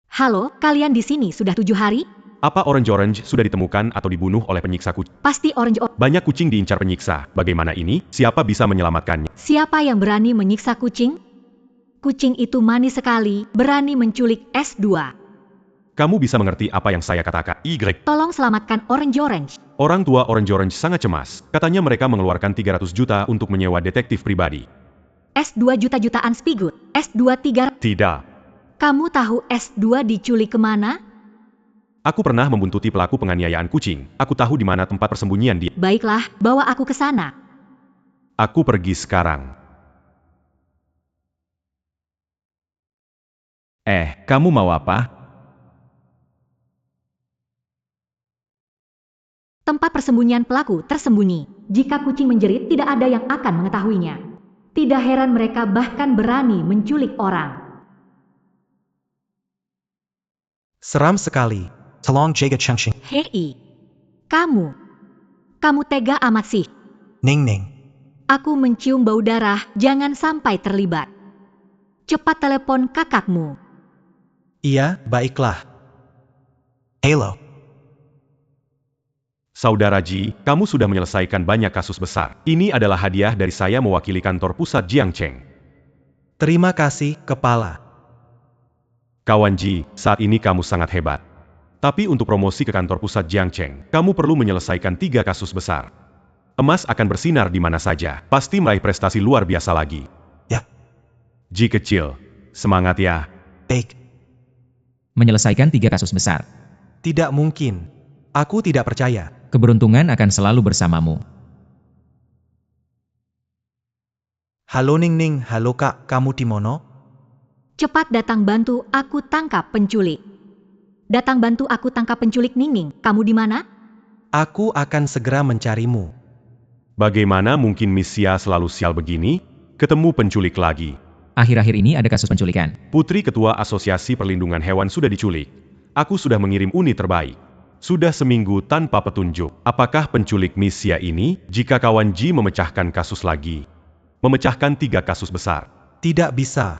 Halo, kalian di sini sudah 7 hari? Apa orange-orange sudah ditemukan atau dibunuh oleh penyiksa kucing? Pasti orange. Banyak kucing diincar penyiksa. Bagaimana ini? Siapa bisa menyelamatkannya? Siapa yang berani menyiksa kucing? Kucing itu manis sekali, berani menculik S2. Kamu bisa mengerti apa yang saya katakan? Tolong selamatkan orange-orange. Orang tua orange-orange sangat cemas. Katanya mereka mengeluarkan 300 juta untuk menyewa detektif pribadi. S2 juta-jutaan Spigut. S2 3... Tidak. Kamu tahu S2 diculik kemana? Aku pernah membuntuti pelaku penganiayaan kucing. Aku tahu di mana tempat persembunyian dia. Baiklah, bawa aku ke sana. Aku pergi sekarang. Kamu mau apa? Tempat persembunyian pelaku tersembunyi. Jika kucing menjerit, tidak ada yang akan mengetahuinya. Tidak heran mereka bahkan berani menculik orang. Seram sekali. Talong jaga chengxing. Hei, kamu tega amat sih. Ning Ning. Aku mencium bau darah, jangan sampai terlibat. Cepat telepon kakakmu. Iya, baiklah. Halo. Saudara Ji, kamu sudah menyelesaikan banyak kasus besar. Ini adalah hadiah dari saya mewakili kantor pusat Jiangcheng. Terima kasih, Kepala. Kawan Ji, saat ini kamu sangat hebat. Tapi untuk promosi ke kantor pusat Jiangcheng, kamu perlu menyelesaikan 3 kasus besar. Emas akan bersinar di mana saja, pasti meraih prestasi luar biasa lagi. Ya. Ji kecil, semangat ya. Baik. Menyelesaikan 3 kasus besar. Tidak mungkin. Aku tidak percaya. Keberuntungan akan selalu bersamamu. Halo Ning, halo Kak, kamu di mono? Cepat datang bantu aku tangkap penculik. Datang bantu aku tangkap penculik Ning. Kamu di mana? Aku akan segera mencarimu. Bagaimana mungkin Miss Xia selalu sial begini? Ketemu penculik lagi. Akhir-akhir ini ada kasus penculikan. Putri Ketua Asosiasi Perlindungan Hewan sudah diculik. Aku sudah mengirim unit terbaik. Sudah seminggu tanpa petunjuk. Apakah penculik Miss Xia ini, jika kawan Ji memecahkan kasus lagi? Memecahkan 3 kasus besar. Tidak bisa.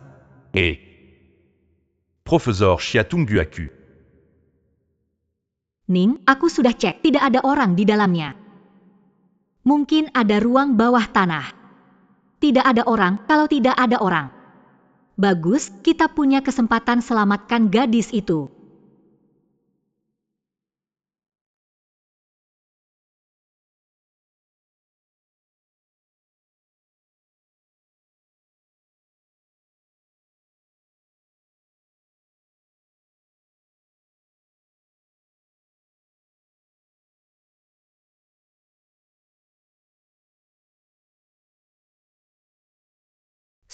Professeur Xiatung Guaku. Ning, aku sudah cek, tidak ada orang di dalamnya. Mungkin ada ruang bawah tanah. Tidak ada orang, kalau tidak ada orang. Bagus, kita punya kesempatan selamatkan gadis itu.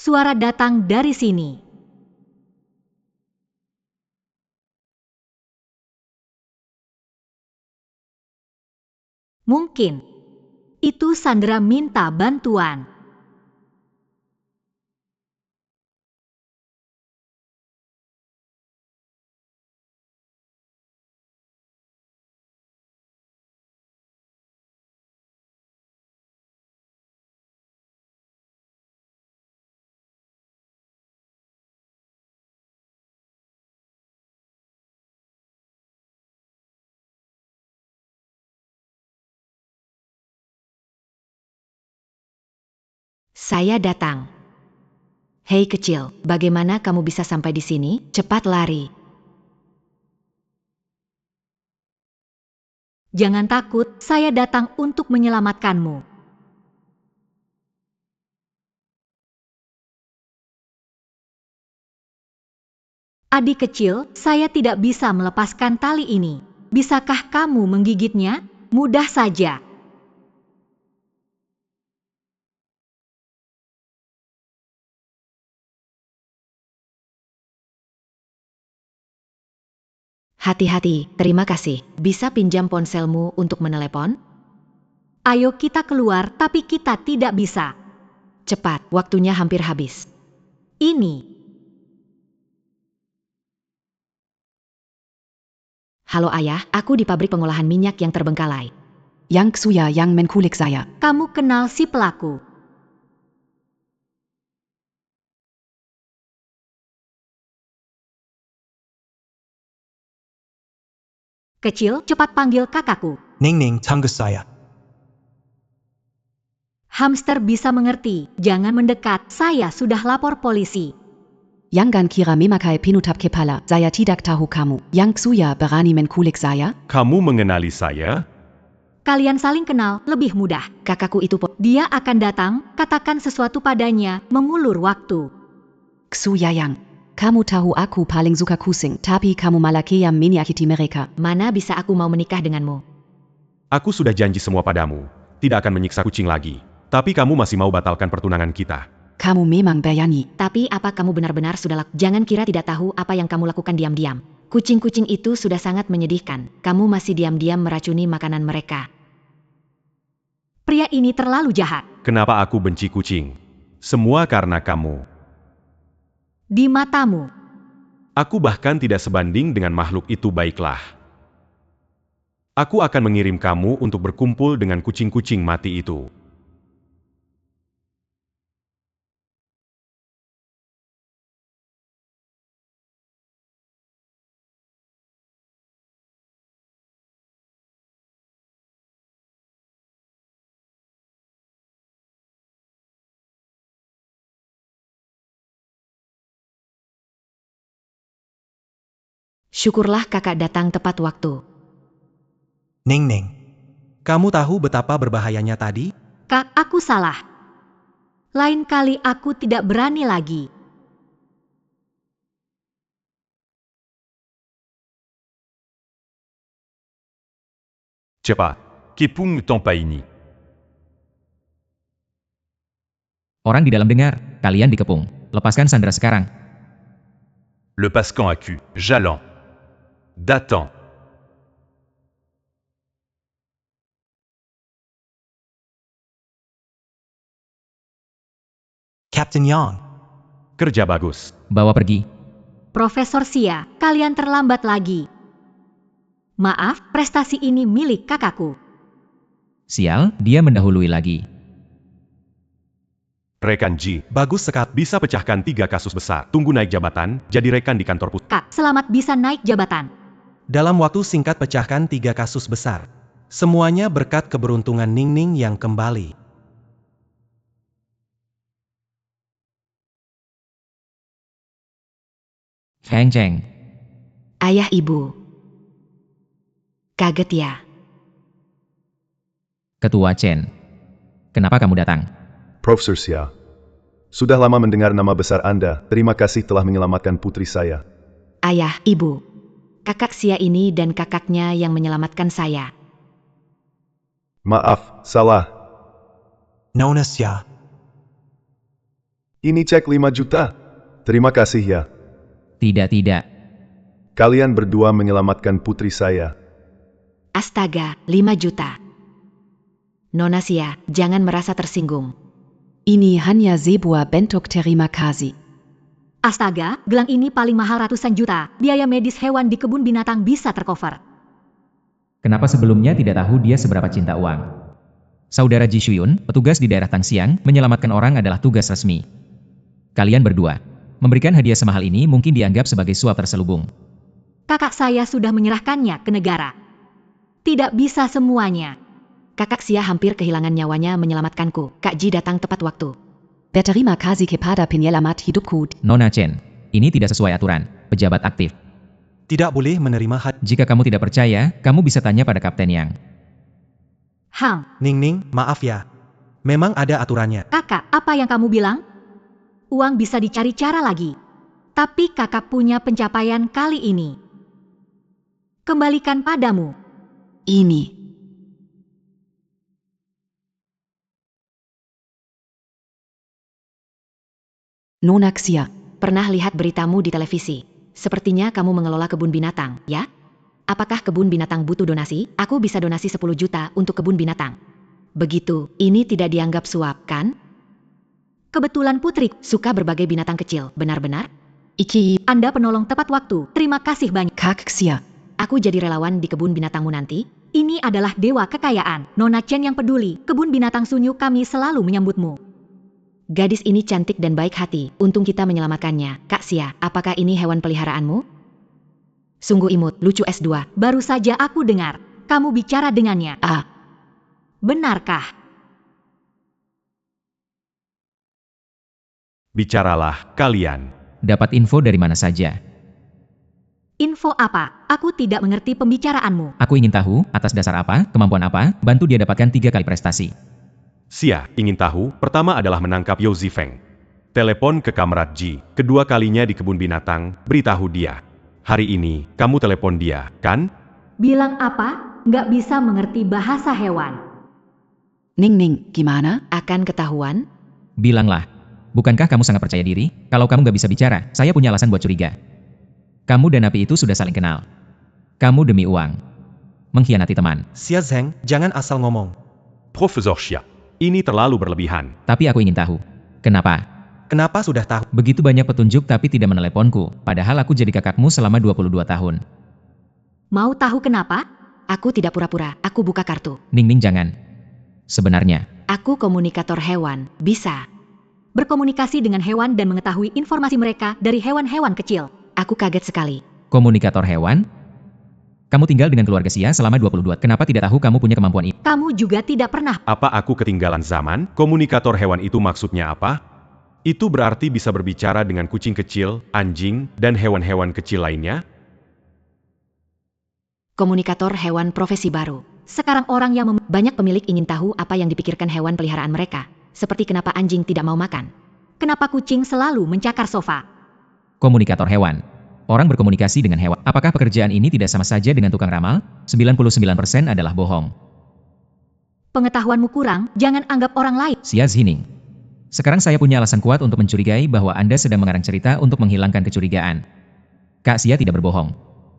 Suara datang dari sini. Mungkin itu Sandra minta bantuan. Saya datang. Hei kecil, bagaimana kamu bisa sampai di sini? Cepat lari. Jangan takut, saya datang untuk menyelamatkanmu. Adik kecil, saya tidak bisa melepaskan tali ini. Bisakah kamu menggigitnya? Mudah saja. Hati-hati, terima kasih. Bisa pinjam ponselmu untuk menelepon? Ayo kita keluar, tapi kita tidak bisa. Cepat, waktunya hampir habis. Ini. Halo ayah, aku di pabrik pengolahan minyak yang terbengkalai. Yang Xuya yang menculik saya. Kamu kenal si pelaku. Kecil, cepat panggil kakakku. Ning, tunggu saya. Hamster bisa mengerti, jangan mendekat, saya sudah lapor polisi. Jangan kira memakai penutup kepala, saya tidak tahu kamu. Yang Xuya berani menculik saya? Kamu mengenali saya? Kalian saling kenal, lebih mudah. Kakakku itu Dia akan datang, katakan sesuatu padanya, mengulur waktu. Xuya yang. Kamu tahu aku paling suka kucing, tapi kamu malah yang menyakiti mereka. Mana bisa aku mau menikah denganmu? Aku sudah janji semua padamu, tidak akan menyiksa kucing lagi. Tapi kamu masih mau batalkan pertunangan kita. Kamu memang berani. Tapi apa kamu benar-benar sudah lakukan? Jangan kira tidak tahu apa yang kamu lakukan diam-diam. Kucing-kucing itu sudah sangat menyedihkan. Kamu masih diam-diam meracuni makanan mereka. Pria ini terlalu jahat. Kenapa aku benci kucing? Semua karena kamu. Di matamu. Aku bahkan tidak sebanding dengan makhluk itu, baiklah. Aku akan mengirim kamu untuk berkumpul dengan kucing-kucing mati itu. Syukurlah kakak datang tepat waktu. Ning, kamu tahu betapa berbahayanya tadi? Kak, aku salah. Lain kali aku tidak berani lagi. Cepat. Kepung Tampaini. Orang di dalam dengar, kalian dikepung. Lepaskan Sandra sekarang. Le Pascan Acu. Jalan. Datant. Captain Yang. Kerja bagus. Bawa pergi. Profesor Xia, kalian terlambat lagi. Maaf, prestasi ini milik kakakku. Sial, dia mendahului lagi. Rekan Ji, Bagus sekali. bisa pecahkan 3 kasus besar. Tunggu naik jabatan, jadi rekan di kantor pusat. Kak, selamat bisa naik jabatan. Dalam waktu singkat pecahkan 3 kasus besar. Semuanya berkat keberuntungan Ningning yang kembali. Cheng Cheng. Ayah ibu. Kaget ya? Ketua Chen. Kenapa kamu datang? Profesor Xia. Sudah lama mendengar nama besar Anda. Terima kasih telah menyelamatkan putri saya. Ayah, ibu. Kakak Xia ini dan kakaknya yang menyelamatkan saya. Maaf, salah. Nona Xia. Ini cek 5 juta. Terima kasih ya. Tidak. Kalian berdua menyelamatkan putri saya. Astaga, 5 juta. Nona Xia, jangan merasa tersinggung. Ini hanya sebuah bentuk terima kasih. Astaga, gelang ini paling mahal ratusan juta. Biaya medis hewan di kebun binatang bisa tercover. Kenapa sebelumnya tidak tahu dia seberapa cinta uang? Saudara Ji Shuyun, petugas di daerah Tangxiang, menyelamatkan orang adalah tugas resmi. Kalian berdua, memberikan hadiah semahal ini mungkin dianggap sebagai suap terselubung. Kakak saya sudah menyerahkannya ke negara. Tidak bisa semuanya. Kakak Xia hampir kehilangan nyawanya menyelamatkanku. Kak Ji datang tepat waktu. Berterima kasih kepada penyelamat hidupku. Nona Chen, ini tidak sesuai aturan. Pejabat aktif. Tidak boleh menerima hadiah. Jika kamu tidak percaya, kamu bisa tanya pada Kapten Yang. Hang, Ningning, maaf ya. Memang ada aturannya. kakak, apa yang kamu bilang? Uang bisa dicari cara lagi. Tapi kakak punya pencapaian kali ini. Kembalikan padamu. Ini. Nona Xia. Pernah lihat beritamu di televisi. Sepertinya kamu mengelola kebun binatang, ya? Apakah kebun binatang butuh donasi? Aku bisa donasi 10 juta untuk kebun binatang. Begitu, ini tidak dianggap suap, kan? Kebetulan putri Suka berbagai binatang kecil, benar-benar? Iki. Anda penolong tepat waktu. Terima kasih banyak. Kakak Xia. Aku jadi relawan di kebun binatangmu nanti? Ini adalah dewa kekayaan. Nona Chen yang peduli. Kebun binatang sunyu kami selalu menyambutmu. Gadis ini cantik dan baik hati. Untung kita menyelamatkannya. Kak Xia, apakah ini hewan peliharaanmu? Sungguh imut, lucu S2. Baru saja aku dengar. Kamu bicara dengannya. Ah. Benarkah? Bicaralah, kalian. Dapat info dari mana saja? Info apa? Aku tidak mengerti pembicaraanmu. Aku ingin tahu, atas dasar apa, kemampuan apa, bantu dia dapatkan 3 kali prestasi. Xia, ingin tahu, pertama adalah menangkap Yao Zifeng. Telepon ke Kamrat Ji, kedua kalinya di kebun binatang, beritahu dia. Hari ini, kamu telepon dia, kan? Bilang apa? Nggak bisa mengerti bahasa hewan. Ningning, gimana? Akan ketahuan? Bilanglah. Bukankah kamu sangat percaya diri? Kalau kamu nggak bisa bicara, saya punya alasan buat curiga. Kamu dan Napi itu sudah saling kenal. Kamu demi uang. Mengkhianati teman. Xia Zheng, jangan asal ngomong. Profesor Xia. Ini terlalu berlebihan. Tapi aku ingin tahu. Kenapa? Kenapa sudah tahu? Begitu banyak petunjuk tapi tidak meneleponku, padahal aku jadi kakakmu selama 22 tahun. Mau tahu kenapa? Aku tidak pura-pura, aku buka kartu. Ningning jangan. Sebenarnya, Aku komunikator hewan, bisa. Berkomunikasi dengan hewan dan mengetahui informasi mereka dari hewan-hewan kecil. Aku kaget sekali. komunikator hewan? Kamu tinggal dengan keluarga Xia selama 22. Kenapa tidak tahu kamu punya kemampuan itu? Kamu juga tidak pernah. Apa aku ketinggalan zaman? Komunikator hewan itu maksudnya apa? Itu berarti bisa berbicara dengan kucing kecil, anjing, dan hewan-hewan kecil lainnya? Komunikator hewan profesi baru. Sekarang orang yang Banyak pemilik ingin tahu apa yang dipikirkan hewan peliharaan mereka. Seperti kenapa anjing tidak mau makan. Kenapa kucing selalu mencakar sofa? Komunikator hewan. Orang berkomunikasi dengan hewan. Apakah pekerjaan ini tidak sama saja dengan tukang ramal? 99% adalah bohong. Pengetahuanmu kurang, jangan anggap orang lain. Xia Zining. Sekarang saya punya alasan kuat untuk mencurigai bahwa Anda sedang mengarang cerita untuk menghilangkan kecurigaan. Kak Xia tidak berbohong.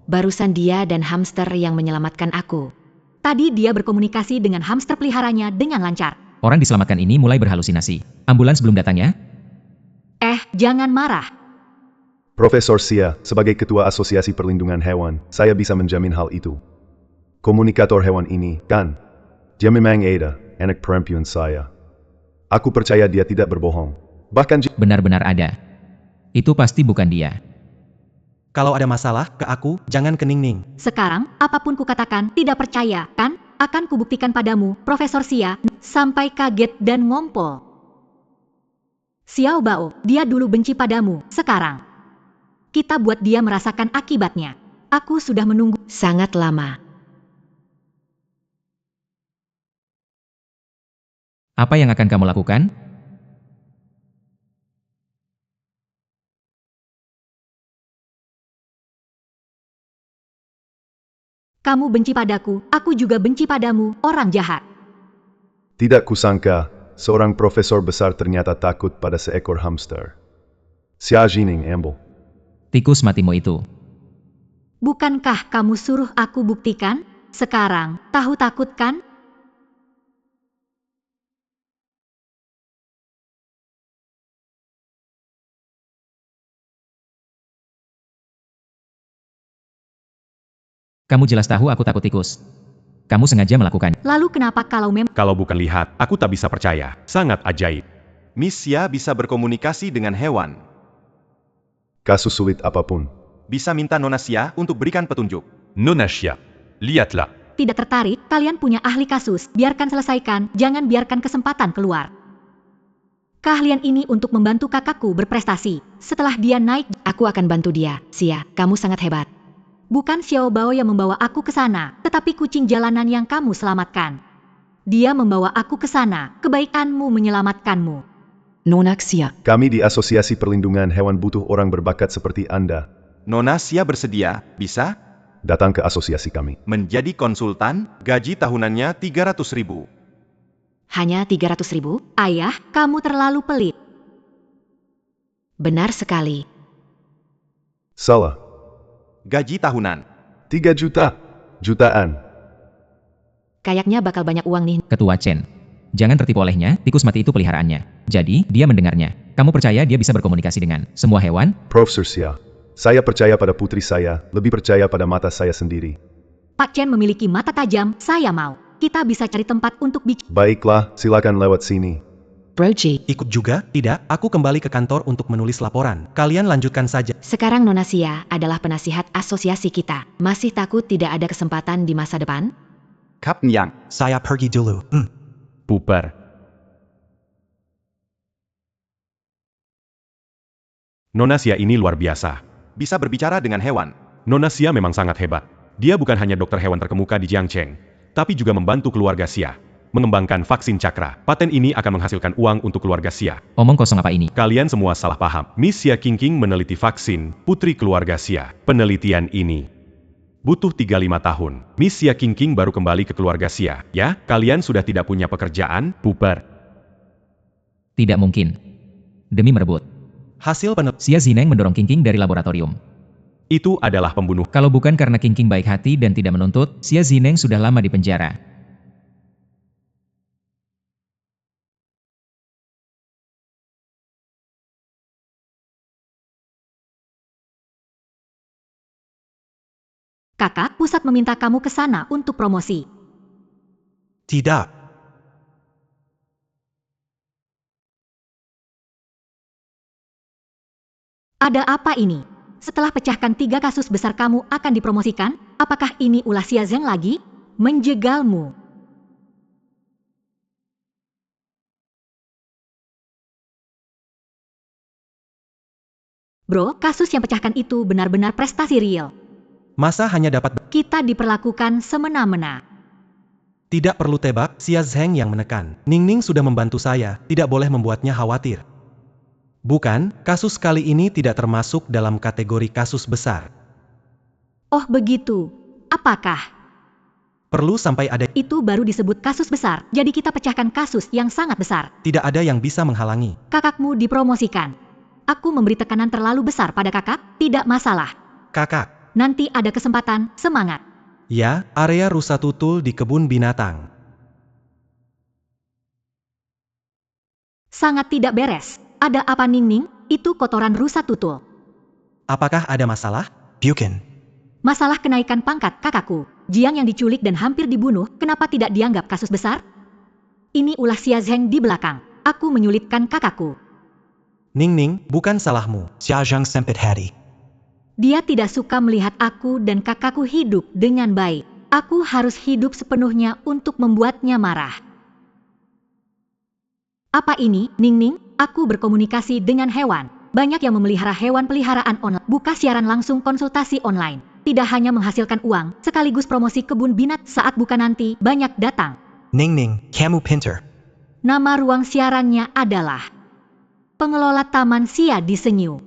Barusan dia dan hamster yang menyelamatkan aku. Tadi dia berkomunikasi dengan hamster peliharanya dengan lancar. Orang diselamatkan ini mulai berhalusinasi. Ambulans belum datang ya? Jangan marah. Profesor Xia, sebagai Ketua Asosiasi Perlindungan Hewan, saya bisa menjamin hal itu. Komunikator hewan ini, kan? Dia memang ada, anak perempuan saya. Aku percaya dia tidak berbohong. Bahkan benar-benar ada. Itu pasti bukan dia. Kalau ada masalah, ke aku, jangan ke Ningning. Sekarang, apapun kukatakan, tidak percaya, kan? Akan kubuktikan padamu, Profesor Xia, sampai kaget dan ngompol. Xiao Bao, dia dulu benci padamu, sekarang kita buat dia merasakan akibatnya. Aku sudah menunggu sangat lama. Apa yang akan kamu lakukan? Kamu benci padaku, aku juga benci padamu, orang jahat. Tidak kusangka, seorang profesor besar ternyata takut pada seekor hamster. Xia Zining ambil. Tikus matimu itu. Bukankah kamu suruh aku buktikan? Sekarang, tahu takut kan? Kamu jelas tahu aku takut tikus. Kamu sengaja melakukannya. Lalu kenapa kalau Kalau bukan lihat, aku tak bisa percaya. Sangat ajaib. Miss Xia bisa berkomunikasi dengan hewan. Kasus sulit apapun. Bisa minta Nona Xia untuk berikan petunjuk. Nona Xia, lihatlah. tidak tertarik, kalian punya ahli kasus, biarkan selesaikan, jangan biarkan kesempatan keluar. Keahlian ini untuk membantu kakakku berprestasi. Setelah dia naik, aku akan bantu dia. Xia, kamu sangat hebat. Bukan Xiao Bao yang membawa aku ke sana, tetapi kucing jalanan yang kamu selamatkan. Dia membawa aku ke sana, kebaikanmu menyelamatkanmu. Nona Xia. Kami di Asosiasi Perlindungan Hewan butuh orang berbakat seperti Anda. Nona Xia bersedia, bisa? Datang ke asosiasi kami. Menjadi konsultan, gaji tahunannya 300.000. Hanya 300.000? Ayah, kamu terlalu pelit. Benar sekali. Salah. Gaji tahunan. 3 juta. Jutaan. Kayaknya bakal banyak uang nih. Ketua Chen. Jangan tertipu olehnya, tikus mati itu peliharaannya. Jadi, dia mendengarnya. Kamu percaya dia bisa berkomunikasi dengan semua hewan? Profesor Xia, saya percaya pada putri saya, lebih percaya pada mata saya sendiri. Pak Chen memiliki mata tajam, saya mau. Kita bisa cari tempat untuk bicara. Baiklah, silakan lewat sini. Broji. Ikut juga? Tidak, aku kembali ke kantor untuk menulis laporan. Kalian lanjutkan saja. Sekarang Nona Xia adalah penasihat asosiasi kita. Masih takut tidak ada kesempatan di masa depan? Kapten Yang. Saya pergi dulu. Bubar. Nona Xia ini luar biasa. Bisa berbicara dengan hewan. Nona Xia memang sangat hebat. Dia bukan hanya dokter hewan terkemuka di Jiangcheng, tapi juga membantu keluarga Xia mengembangkan vaksin cakra. Paten ini akan menghasilkan uang untuk keluarga Xia. Omong kosong apa ini? Kalian semua salah paham. Miss Xia Qingqing meneliti vaksin putri keluarga Xia. Penelitian ini butuh 35 tahun. Miss Xia Qingqing baru kembali ke keluarga Xia. Ya, kalian sudah tidak punya pekerjaan, bubar. Tidak mungkin. Demi merebut. Hasil Xia Zineng mendorong Qingqing dari laboratorium. Itu adalah pembunuh. Kalau bukan karena Qingqing baik hati dan tidak menuntut, Xia Zineng sudah lama di penjara. Kakak, pusat meminta kamu ke sana untuk promosi. Tidak. Ada apa ini? Setelah pecahkan 3 kasus besar kamu akan dipromosikan? Apakah ini ulah Xia Zheng lagi? Menjegalmu. Bro, kasus yang pecahkan itu benar-benar prestasi real. Masa hanya dapat... Kita diperlakukan semena-mena. Tidak perlu tebak, Xia Zheng yang menekan. Ningning sudah membantu saya, tidak boleh membuatnya khawatir. Bukan, kasus kali ini tidak termasuk dalam kategori kasus besar. Oh begitu. Apakah Perlu sampai ada, itu baru disebut kasus besar? Jadi kita pecahkan kasus yang sangat besar. tidak ada yang bisa menghalangi. Kakakmu dipromosikan. Aku memberi tekanan terlalu besar pada kakak, tidak masalah. Kakak, Nanti ada kesempatan, semangat. ya, area rusa tutul di kebun binatang. Sangat tidak beres. Ada apa Ning? Itu kotoran rusa tutul. Apakah ada masalah? Buchan. Masalah kenaikan pangkat kakakku. Jiang yang diculik dan hampir dibunuh, kenapa tidak dianggap kasus besar? Ini ulah Xia Zheng di belakang. Aku menyulitkan kakakku. Ning, bukan salahmu. Xia Zheng sempit hati. Dia tidak suka melihat aku dan kakakku hidup dengan baik. Aku harus hidup sepenuhnya untuk membuatnya marah. Apa ini, Ning? Aku berkomunikasi dengan hewan. Banyak yang memelihara hewan peliharaan online. Buka siaran langsung konsultasi online. Tidak hanya menghasilkan uang, sekaligus promosi kebun binatang. Saat buka nanti, banyak datang. Ning, kamu pinter. Nama ruang siarannya adalah Pengelola Taman Xia di Senyu.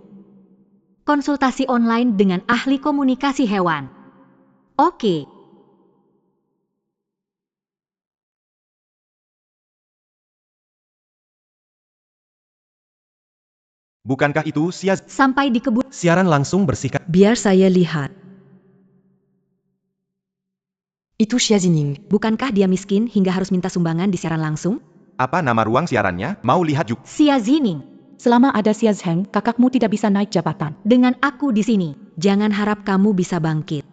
Konsultasi online dengan ahli komunikasi hewan. Oke. Bukankah itu Xia? Sampai di kebun. Siaran langsung bersikap. Biar saya lihat. Itu Xia Zining. Bukankah dia miskin hingga harus minta sumbangan di siaran langsung? Apa nama ruang siarannya? Mau lihat juga? Xia Zining. Selama ada Xia Zheng, kakakmu tidak bisa naik jabatan. Dengan aku di sini. Jangan harap kamu bisa bangkit.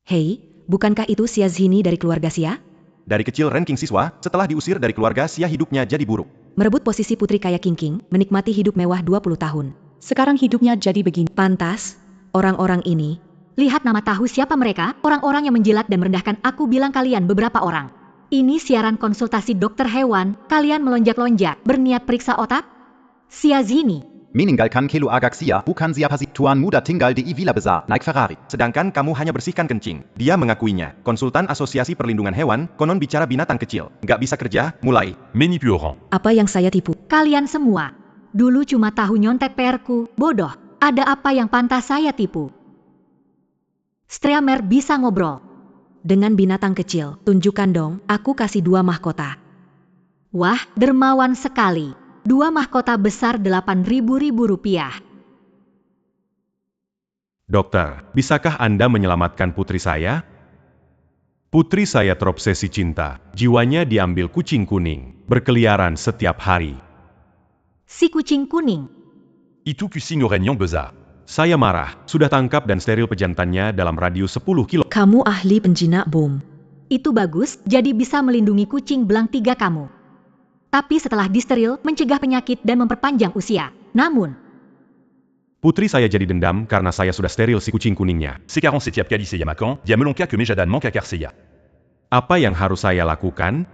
Hei, bukankah itu Xia Zhini dari keluarga Xia? Dari kecil ranking siswa, setelah diusir dari keluarga Xia hidupnya jadi buruk. Merebut posisi putri kaya King, menikmati hidup mewah 20 tahun. Sekarang hidupnya jadi begini. Pantas, orang-orang ini. Lihat nama tahu siapa mereka, orang-orang yang menjilat dan merendahkan. Aku bilang kalian beberapa orang. Ini siaran konsultasi dokter hewan, kalian melonjak-lonjak, berniat periksa otak? Xia Zhini. Meninggalkan kelu agak Xia, bukan siapa sih Tuan muda tinggal di Villa Besar, naik Ferrari. Sedangkan kamu hanya bersihkan kencing. Dia mengakuinya. Konsultan Asosiasi Perlindungan Hewan, konon bicara binatang kecil. Nggak bisa kerja, mulai. Manipulant. Apa yang saya tipu? Kalian semua. Dulu cuma tahu nyontek PR-ku, bodoh. Ada apa yang pantas saya tipu? Streamer bisa ngobrol. Dengan binatang kecil, tunjukkan dong, aku kasih 2 mahkota. Wah, dermawan sekali. 2 mahkota besar 8.000 rupiah. Dokter, bisakah Anda menyelamatkan putri saya? Putri saya terobsesi cinta, jiwanya diambil kucing kuning, berkeliaran setiap hari. Si kucing kuning. Itu kucing oranye besar. Saya marah, sudah tangkap dan steril pejantannya dalam radius 10 kilo. Kamu ahli penjinak bom. Itu bagus, jadi bisa melindungi kucing belang 3 kamu. Tapi setelah disteril, mencegah penyakit dan memperpanjang usia. Namun, Putri saya jadi dendam karena saya sudah steril si kucing kuningnya. C47 Calice Yamakan, Diamelonka que Mejadan manque à Carceia. Apa yang harus saya lakukan?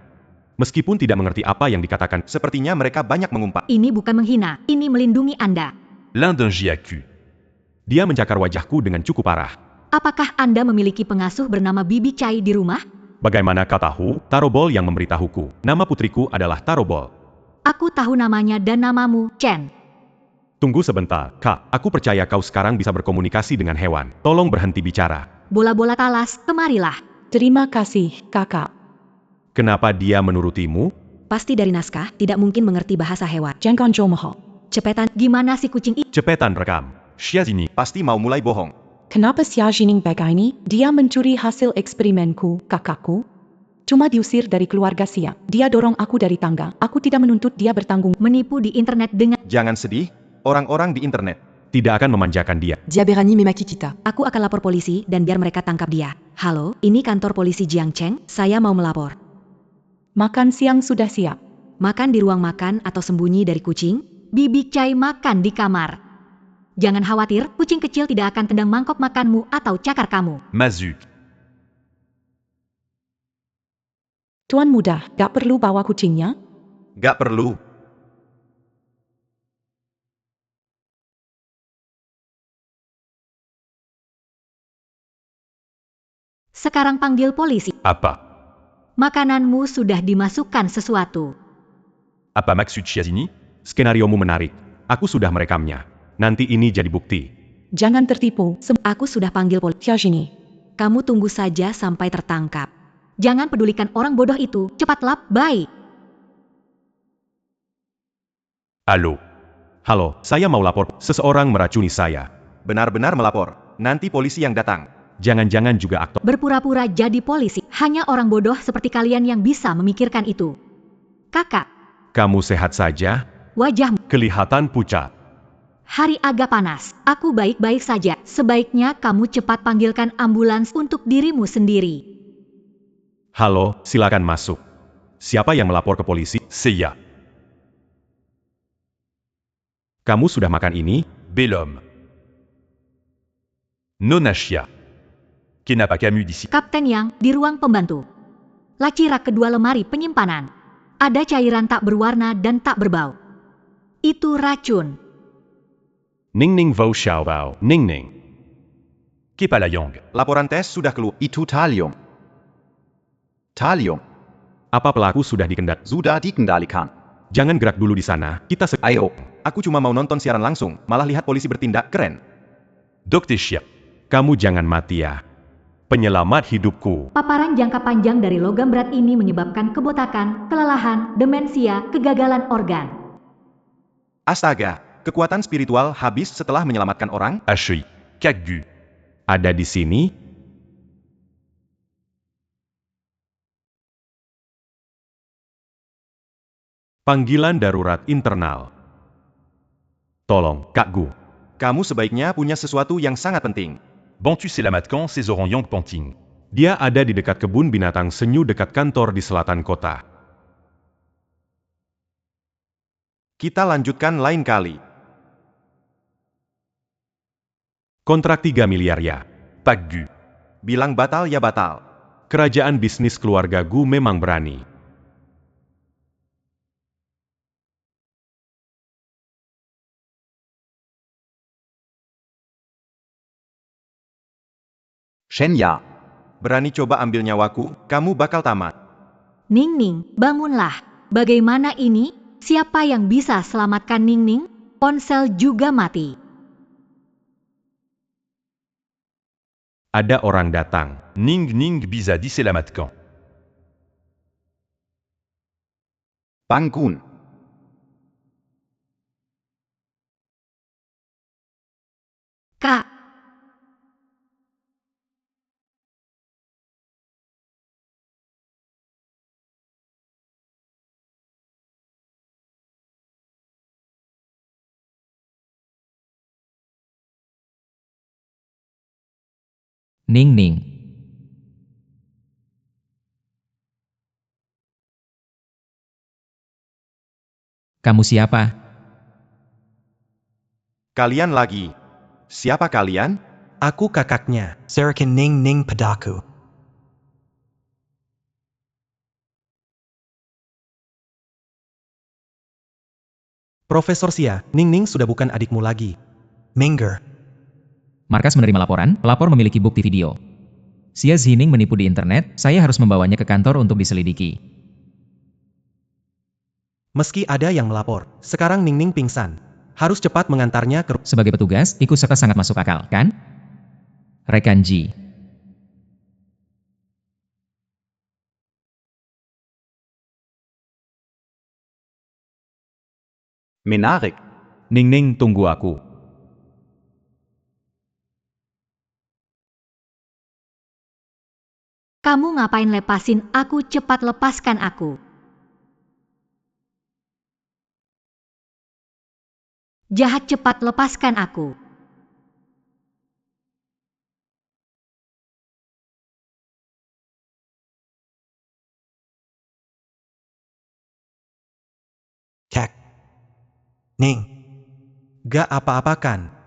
Meskipun tidak mengerti apa yang dikatakan, Sepertinya mereka banyak mengumpat. ini bukan menghina, ini melindungi Anda. L'un d'un JAQ. dia mencakar wajahku dengan cukup parah. Apakah Anda memiliki pengasuh bernama Bibi Chai di rumah? Bagaimana kau tahu? Tarobol yang memberitahuku. Nama putriku adalah Tarobol. Aku tahu namanya dan namamu, Chen. Tunggu sebentar, Kak. Aku percaya kau sekarang bisa berkomunikasi dengan hewan. Tolong berhenti bicara. Bola-bola talas, kemarilah. Terima kasih, kakak. Kenapa dia menurutimu? Pasti dari naskah, tidak mungkin mengerti bahasa hewan. Jangan jomoh. Cepetan, Gimana si kucing itu? Cepetan rekam. Xia Zini. Pasti mau mulai bohong. Kenapa Xia Zining begini? Dia mencuri hasil eksperimenku, kakakku. Cuma diusir dari keluarga Xia. Dia dorong aku dari tangga. Aku tidak menuntut dia bertanggung. Menipu di internet dengan... Jangan sedih, orang-orang di internet. Tidak akan memanjakan dia. Dia berani memaki kita. Aku akan lapor polisi dan biar mereka tangkap dia. Halo, ini kantor polisi Jiangcheng, saya mau melapor. Makan siang sudah siap. Makan di ruang makan atau sembunyi dari kucing? Bibi Chai makan di kamar. Jangan khawatir, kucing kecil tidak akan tendang mangkok makanmu atau cakar kamu. Mazuk. Tuan muda, gak perlu bawa kucingnya? Gak perlu. Sekarang panggil polisi. Apa? Makananmu sudah dimasukkan sesuatu. Apa maksud Chiazini? Skenariomu menarik. Aku sudah merekamnya. Nanti ini jadi bukti. Jangan tertipu. Aku sudah panggil polisi. Xiaojini. Kamu tunggu saja sampai tertangkap. Jangan pedulikan orang bodoh itu. Cepatlah, bye. Allô? Halo, saya mau lapor. Seseorang meracuni saya. Benar-benar melapor. Nanti polisi yang datang. Jangan-jangan juga aktor. Berpura-pura jadi polisi. Hanya orang bodoh seperti kalian yang bisa memikirkan itu. Kakak, Kamu sehat saja? wajahmu Kelihatan pucat. hari agak panas. Aku baik-baik saja. Sebaiknya kamu cepat panggilkan ambulans untuk dirimu sendiri. Halo, silakan masuk. Siapa yang melapor ke polisi? Seiya. Kamu sudah makan ini? Bellhomme. Nonachia. Qui n'a pas Camus d'ici? Kapten Yang, di ruang pembantu. Laci rak kedua lemari penyimpanan. Ada cairan tak berwarna dan tak berbau. Itu racun. Ning Ning Vo Xiao Bao. Ning Ning. Qui pas la Yang? Laporan tes sudah keluar. Itu Talium. Talium. Apa pelaku sudah dikendalikan? Sudah dikendalikan. Jangan gerak dulu di sana. Kita Ayo. Aku cuma mau nonton siaran langsung, malah lihat polisi bertindak, keren. Doctechia. Kamu jangan mati ya. Penyelamat hidupku. Paparan jangka panjang dari logam berat ini menyebabkan kebotakan, kelelahan, demensia, kegagalan organ. Astaga, kekuatan spiritual habis setelah menyelamatkan orang? HI. Kagu. Ada di sini? Panggilan darurat internal. Tolong, Kak Gu. Kamu sebaiknya punya sesuatu yang sangat penting. Bantu Selamatkan Seseorang Yang Ponting. Dia ada di dekat kebun binatang Senyu dekat kantor di selatan kota. Kita lanjutkan lain kali. Kontrak 3 miliar ya. Pak Gu. Bilang batal ya batal. Kerajaan bisnis keluarga Gu memang berani. Shenya. Berani coba ambil nyawaku, kamu bakal tamat. Ning Ning, bangunlah. Bagaimana ini? Siapa yang bisa selamatkan Ning Ning? Ponsel juga mati. Ada orang datang. Ning Ning bisa diselamatkan. Bangun. Kak, Ning Ning. Kamu siapa? Kalian lagi. Siapa kalian? Aku kakaknya. Sarakin Ning Ning Padaku. Profesor Xia, Ning Ning sudah bukan adikmu lagi. Minger. Markas menerima laporan, pelapor memiliki bukti video. Xia Zining menipu di internet, saya harus membawanya ke kantor untuk diselidiki. Meski ada yang melapor, sekarang Ning Ning pingsan. Harus cepat mengantarnya ke... Sebagai petugas, ikut serta sangat masuk akal, kan? Rekan Ji. Menarik. Ning Ning, tunggu aku. kamu ngapain lepasin aku? Cepat lepaskan aku. Jahat, cepat lepaskan aku. Kek. Ning. Gak apa-apakan.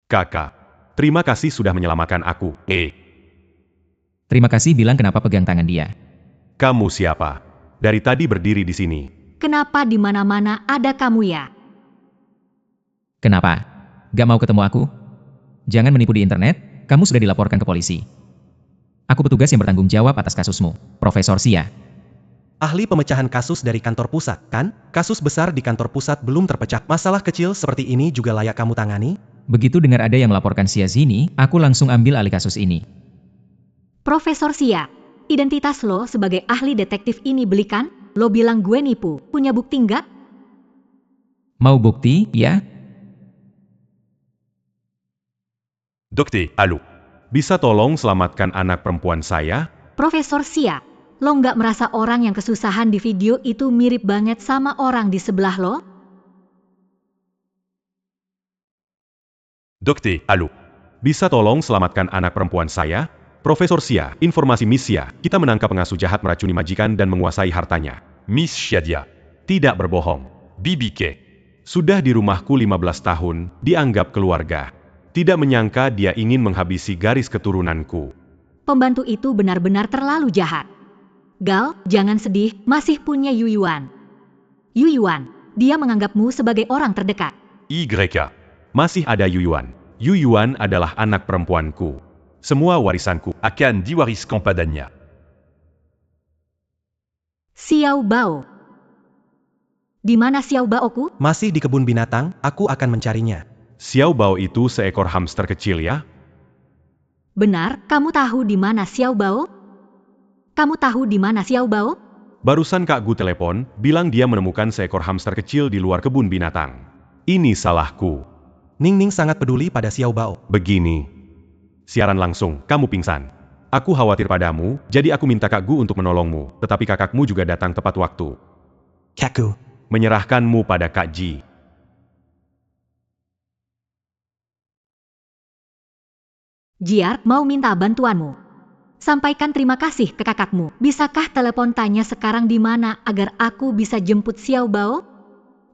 Kakak, terima kasih sudah menyelamatkan aku. Terima kasih bilang kenapa pegang tangan dia. Kamu siapa? Dari tadi berdiri di sini. Kenapa di mana-mana ada kamu ya? Kenapa? Gak mau ketemu aku? Jangan menipu di internet, kamu sudah dilaporkan ke polisi. Aku petugas yang bertanggung jawab atas kasusmu, Profesor Xia. Ahli pemecahan kasus dari kantor pusat, kan? Kasus besar di kantor pusat belum terpecah. Masalah kecil seperti ini juga layak kamu tangani? Begitu dengar ada yang melaporkan Xia Zini, aku langsung ambil alih kasus ini. Profesor Xia, identitas lo sebagai ahli detektif ini belikan? Lo bilang gue nipu, punya bukti nggak? Mau bukti, ya? Docteur, allô. Bisa tolong selamatkan anak perempuan saya? Profesor Xia, lo nggak merasa orang yang kesusahan di video itu mirip banget sama orang di sebelah lo? Docteur, allô. Bisa tolong selamatkan anak perempuan saya? Profesor Xia, informasi Miss Xia, kita menangkap pengasuh jahat meracuni majikan dan menguasai hartanya. Miss Shadia. Tidak berbohong. Bibike. Sudah di rumahku 15 tahun, dianggap keluarga. Tidak menyangka dia ingin menghabisi garis keturunanku. Pembantu itu benar-benar terlalu jahat. Gal, jangan sedih, masih punya Yuyuan. Yuyuan, dia menganggapmu sebagai orang terdekat. YK. Masih ada Yuyuan. Yuyuan adalah anak perempuanku. Semua warisanku akan diwariskan padanya. Xiao Bao. Di mana Xiao Baoku? Masih di kebun binatang, aku akan mencarinya. Xiao Bao itu seekor hamster kecil ya? Benar, kamu tahu di mana Xiao Bao? Kamu tahu di mana Xiao Bao? Barusan Kak Gu telepon, bilang dia menemukan seekor hamster kecil di luar kebun binatang. Ini salahku. Ning Ning sangat peduli pada Xiao Bao. Begini. Siaran langsung, kamu pingsan. Aku khawatir padamu, jadi aku minta Kak Gu untuk menolongmu, tetapi kakakmu juga datang tepat waktu. Kak Gu. Menyerahkanmu pada Kak Ji. Jiar mau minta bantuanmu. Sampaikan terima kasih ke kakakmu. Bisakah telepon tanya sekarang di mana agar aku bisa jemput Xiao Bao?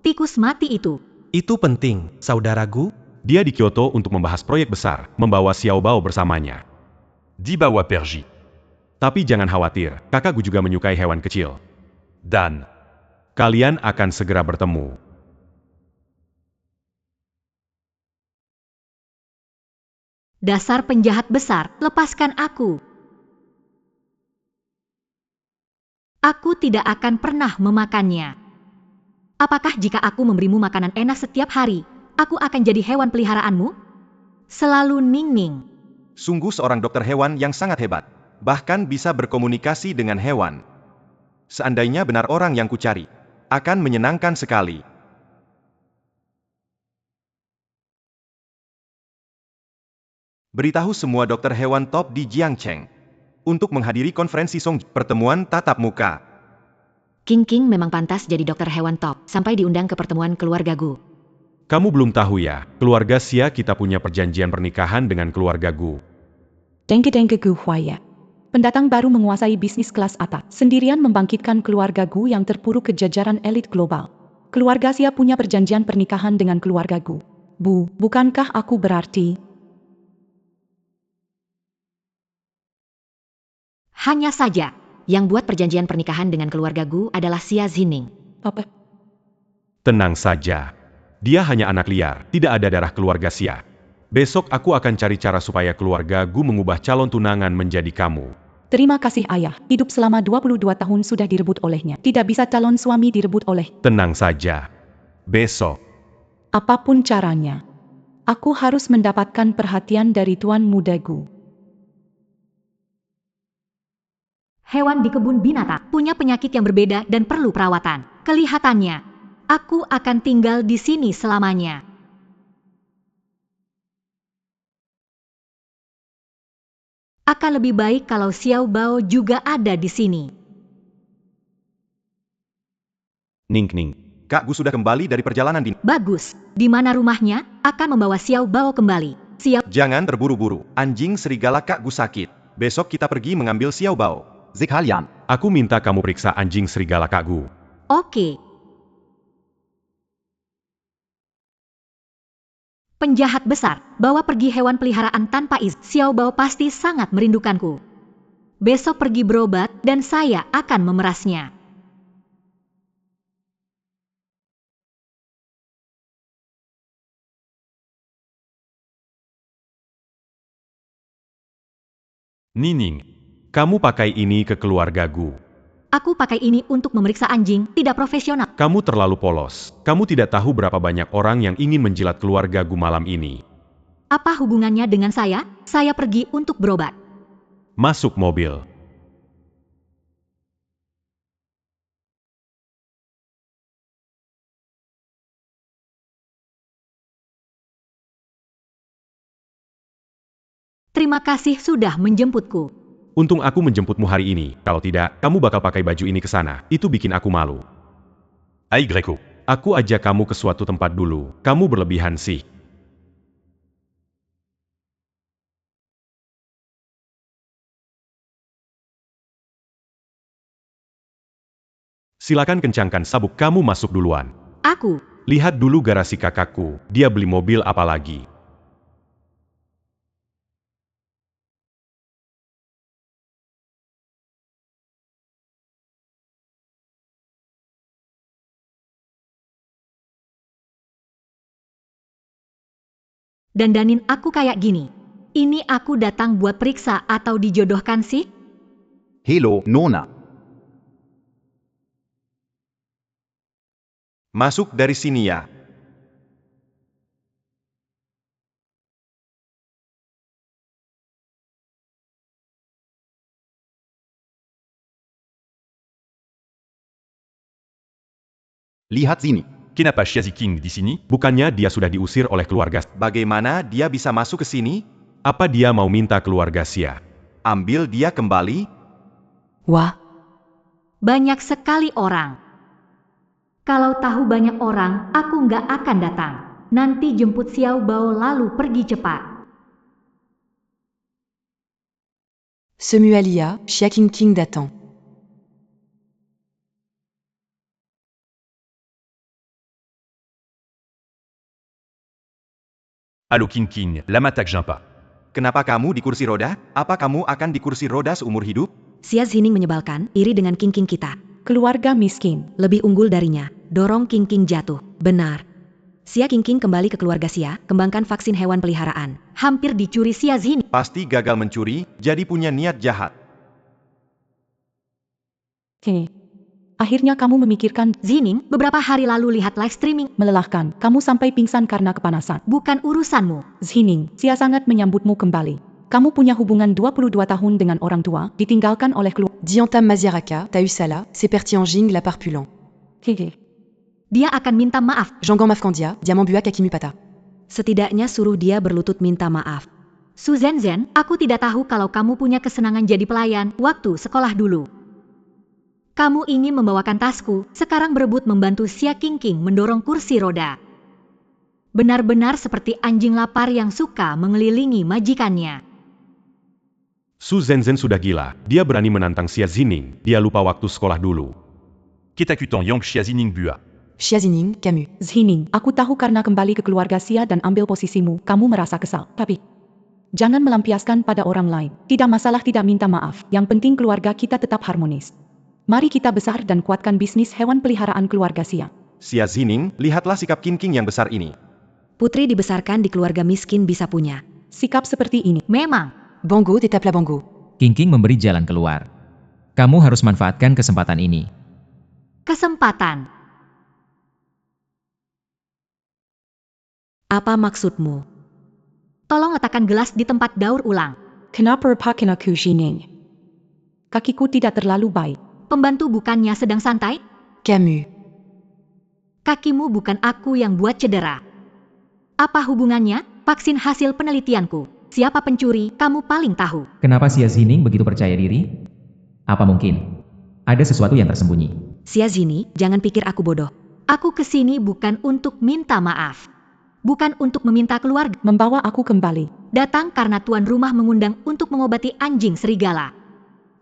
Tikus mati itu. Itu penting, saudara Gu. Dia di Kyoto untuk membahas proyek besar, membawa Xiao Bao bersamanya. Di bawah Perji. Tapi jangan khawatir, kakakku juga menyukai hewan kecil. Dan kalian akan segera bertemu. Dasar penjahat besar, lepaskan aku. Aku tidak akan pernah memakannya. Apakah jika aku memberimu makanan enak setiap hari, aku akan jadi hewan peliharaanmu? Selalu Ning-Ning. Sungguh seorang dokter hewan yang sangat hebat. Bahkan bisa berkomunikasi dengan hewan. Seandainya benar orang yang kucari, akan menyenangkan sekali. Beritahu semua dokter hewan top di Jiangcheng untuk menghadiri konferensi Song pertemuan tatap muka. King King memang pantas jadi dokter hewan top, sampai diundang ke pertemuan keluarga Gu. Kamu belum tahu ya, keluarga Xia kita punya perjanjian pernikahan dengan keluarga Gu. Denke Gu Huaya. Pendatang baru menguasai bisnis kelas atas, sendirian membangkitkan keluarga Gu yang terpuruk ke jajaran elit global. Keluarga Xia punya perjanjian pernikahan dengan keluarga Gu. Bu, bukankah aku berarti? Hanya saja, yang buat perjanjian pernikahan dengan keluarga Gu adalah Xia Zining. Apa? Tenang saja. Dia hanya anak liar, tidak ada darah keluarga Xia. Besok aku akan cari cara supaya keluarga Gu mengubah calon tunangan menjadi kamu. Terima kasih ayah, hidup selama 22 tahun sudah direbut olehnya. Tidak bisa calon suami direbut oleh. Tenang saja. Besok. Apapun caranya, aku harus mendapatkan perhatian dari Tuan Muda Gu. Hewan di kebun binatang punya penyakit yang berbeda dan perlu perawatan. Kelihatannya, aku akan tinggal di sini selamanya. Akan lebih baik kalau Xiao Bao juga ada di sini. Ning. Kak Gu sudah kembali dari perjalanan di... Bagus. Di mana rumahnya? Akan membawa Xiao Bao kembali. Jangan terburu-buru. Anjing serigala Kak Gu sakit. Besok kita pergi mengambil Xiao Bao. Sekalian. Aku minta kamu periksa anjing serigala Kak Gu. Oke. Penjahat besar, bawa pergi hewan peliharaan tanpa izin. Xiao Bao pasti sangat merindukanku. Besok pergi berobat dan saya akan memerasnya. Nining. Kamu pakai ini ke keluarga Gu. Aku pakai ini untuk memeriksa anjing, tidak profesional. Kamu terlalu polos. Kamu tidak tahu berapa banyak orang yang ingin menjilat keluarga Gu malam ini. Apa hubungannya dengan saya? Saya pergi untuk berobat. Masuk mobil. Terima kasih sudah menjemputku. Untung aku menjemputmu hari ini. Kalau tidak, kamu bakal pakai baju ini ke sana. Itu bikin aku malu. Aïe Greco. Aku ajak kamu ke suatu tempat dulu. Kamu berlebihan sih. Silakan kencangkan sabuk, kamu masuk duluan. Aku. Lihat dulu garasi kakakku. Dia beli mobil apa lagi? Dandanin aku kayak gini. Ini aku datang buat periksa atau dijodohkan sih? Hello, Nona. Masuk dari sini ya. Lihat sini. Qui n'a pas Chiazi King di sini? Bukannya dia sudah diusir oleh keluarga? Bagaimana dia bisa masuk ke sini? Apa dia mau minta keluarga Xia? Ambil dia kembali. Wah, Banyak sekali orang. Kalau tahu banyak orang, aku nggak akan datang. Nanti jemput Xiao Bao lalu pergi cepat. Semualia, Xia King King datant. Allô King King, lama tak jumpa. Kenapa kamu di kursi roda? Apa kamu akan di kursi roda seumur hidup? Xia Zining menyebalkan, iri dengan King King kita. Keluarga miskin. Lebih unggul darinya, dorong King King jatuh. Benar. Xia King King kembali ke keluarga Xia, kembangkan vaksin hewan peliharaan. Hampir dicuri Xia Zining. Pasti gagal mencuri, jadi punya niat jahat. Akhirnya kamu memikirkan. Zining, beberapa hari lalu lihat live streaming. Melelahkan, kamu sampai pingsan karena kepanasan. Bukan urusanmu. Zining, Xia sangat menyambutmu kembali. Kamu punya hubungan 22 tahun dengan orang tua, ditinggalkan oleh keluarga. Diantam Maziaraka, Tahu Sala, c'est Pertian Jing la Parpulant. Dia akan minta maaf. Jangan Mafkandia, Diamant Buak Akimupata. Setidaknya suruh dia berlutut minta maaf. Su Zenzhen, aku tidak tahu kalau kamu punya kesenangan jadi pelayan waktu sekolah dulu. Kamu ingin membawakan tasku, sekarang berebut membantu Xia King King mendorong kursi roda. Benar-benar seperti anjing lapar yang suka mengelilingi majikannya. Su Zenzhen sudah gila. Dia berani menantang Xia Zining. Dia lupa waktu sekolah dulu. Kitakutan Yang Chiazi Ning Bua. Xia Zining, Camus. Zining, aku tahu karena kembali ke keluarga Xia dan ambil posisimu, kamu merasa kesal. Tapi, jangan melampiaskan pada orang lain. Tidak masalah tidak minta maaf. Yang penting keluarga kita tetap harmonis. Mari kita besar dan kuatkan bisnis hewan peliharaan keluarga Xia. Xia Zining, lihatlah sikap King King yang besar ini. Putri dibesarkan di keluarga miskin bisa punya sikap seperti ini. Memang. Bango, tetap la Bango. King King memberi jalan keluar. Kamu harus manfaatkan kesempatan ini. Kesempatan. Apa maksudmu? Tolong letakkan gelas di tempat daur ulang. Kenapa repakin aku Zining? Kakiku tidak terlalu baik. Pembantu bukannya sedang santai? Camus. Kakimu bukan aku yang buat cedera. Apa hubungannya? Vaksin hasil penelitianku. Siapa pencuri, kamu paling tahu. Kenapa Xia Zining begitu percaya diri? Apa mungkin ada sesuatu yang tersembunyi? Xia Zini, jangan pikir aku bodoh. Aku kesini bukan untuk minta maaf. Bukan untuk meminta keluarga. Membawa aku kembali. Datang karena tuan rumah mengundang untuk mengobati anjing serigala.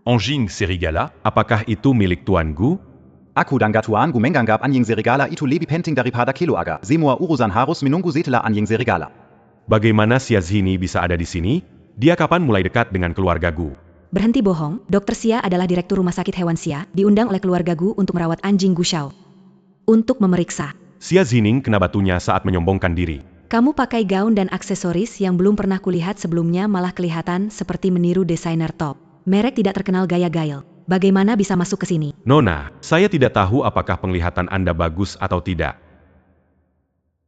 Anjing Serigala? Apakah itu milik Tuan Gu? Aku dan gatuan gu menganggap anjing serigala itu lebih penting daripada kiloaga. Semua urusan harus menunggu setelah anjing serigala. Bagaimana Xia Zini bisa ada di sini? Dia kapan mulai dekat dengan keluarga Gu? Berhenti bohong, Dr. Xia adalah direktur rumah sakit hewan Xia, diundang oleh keluarga Gu untuk merawat anjing Gu Shao. Untuk memeriksa. Xia Zining kena batunya saat menyombongkan diri. Kamu pakai gaun dan aksesoris yang belum pernah kulihat sebelumnya, malah kelihatan seperti meniru desainer top. Merek tidak terkenal gaya-gayel. Bagaimana bisa masuk ke sini? Nona, saya tidak tahu apakah penglihatan Anda bagus atau tidak.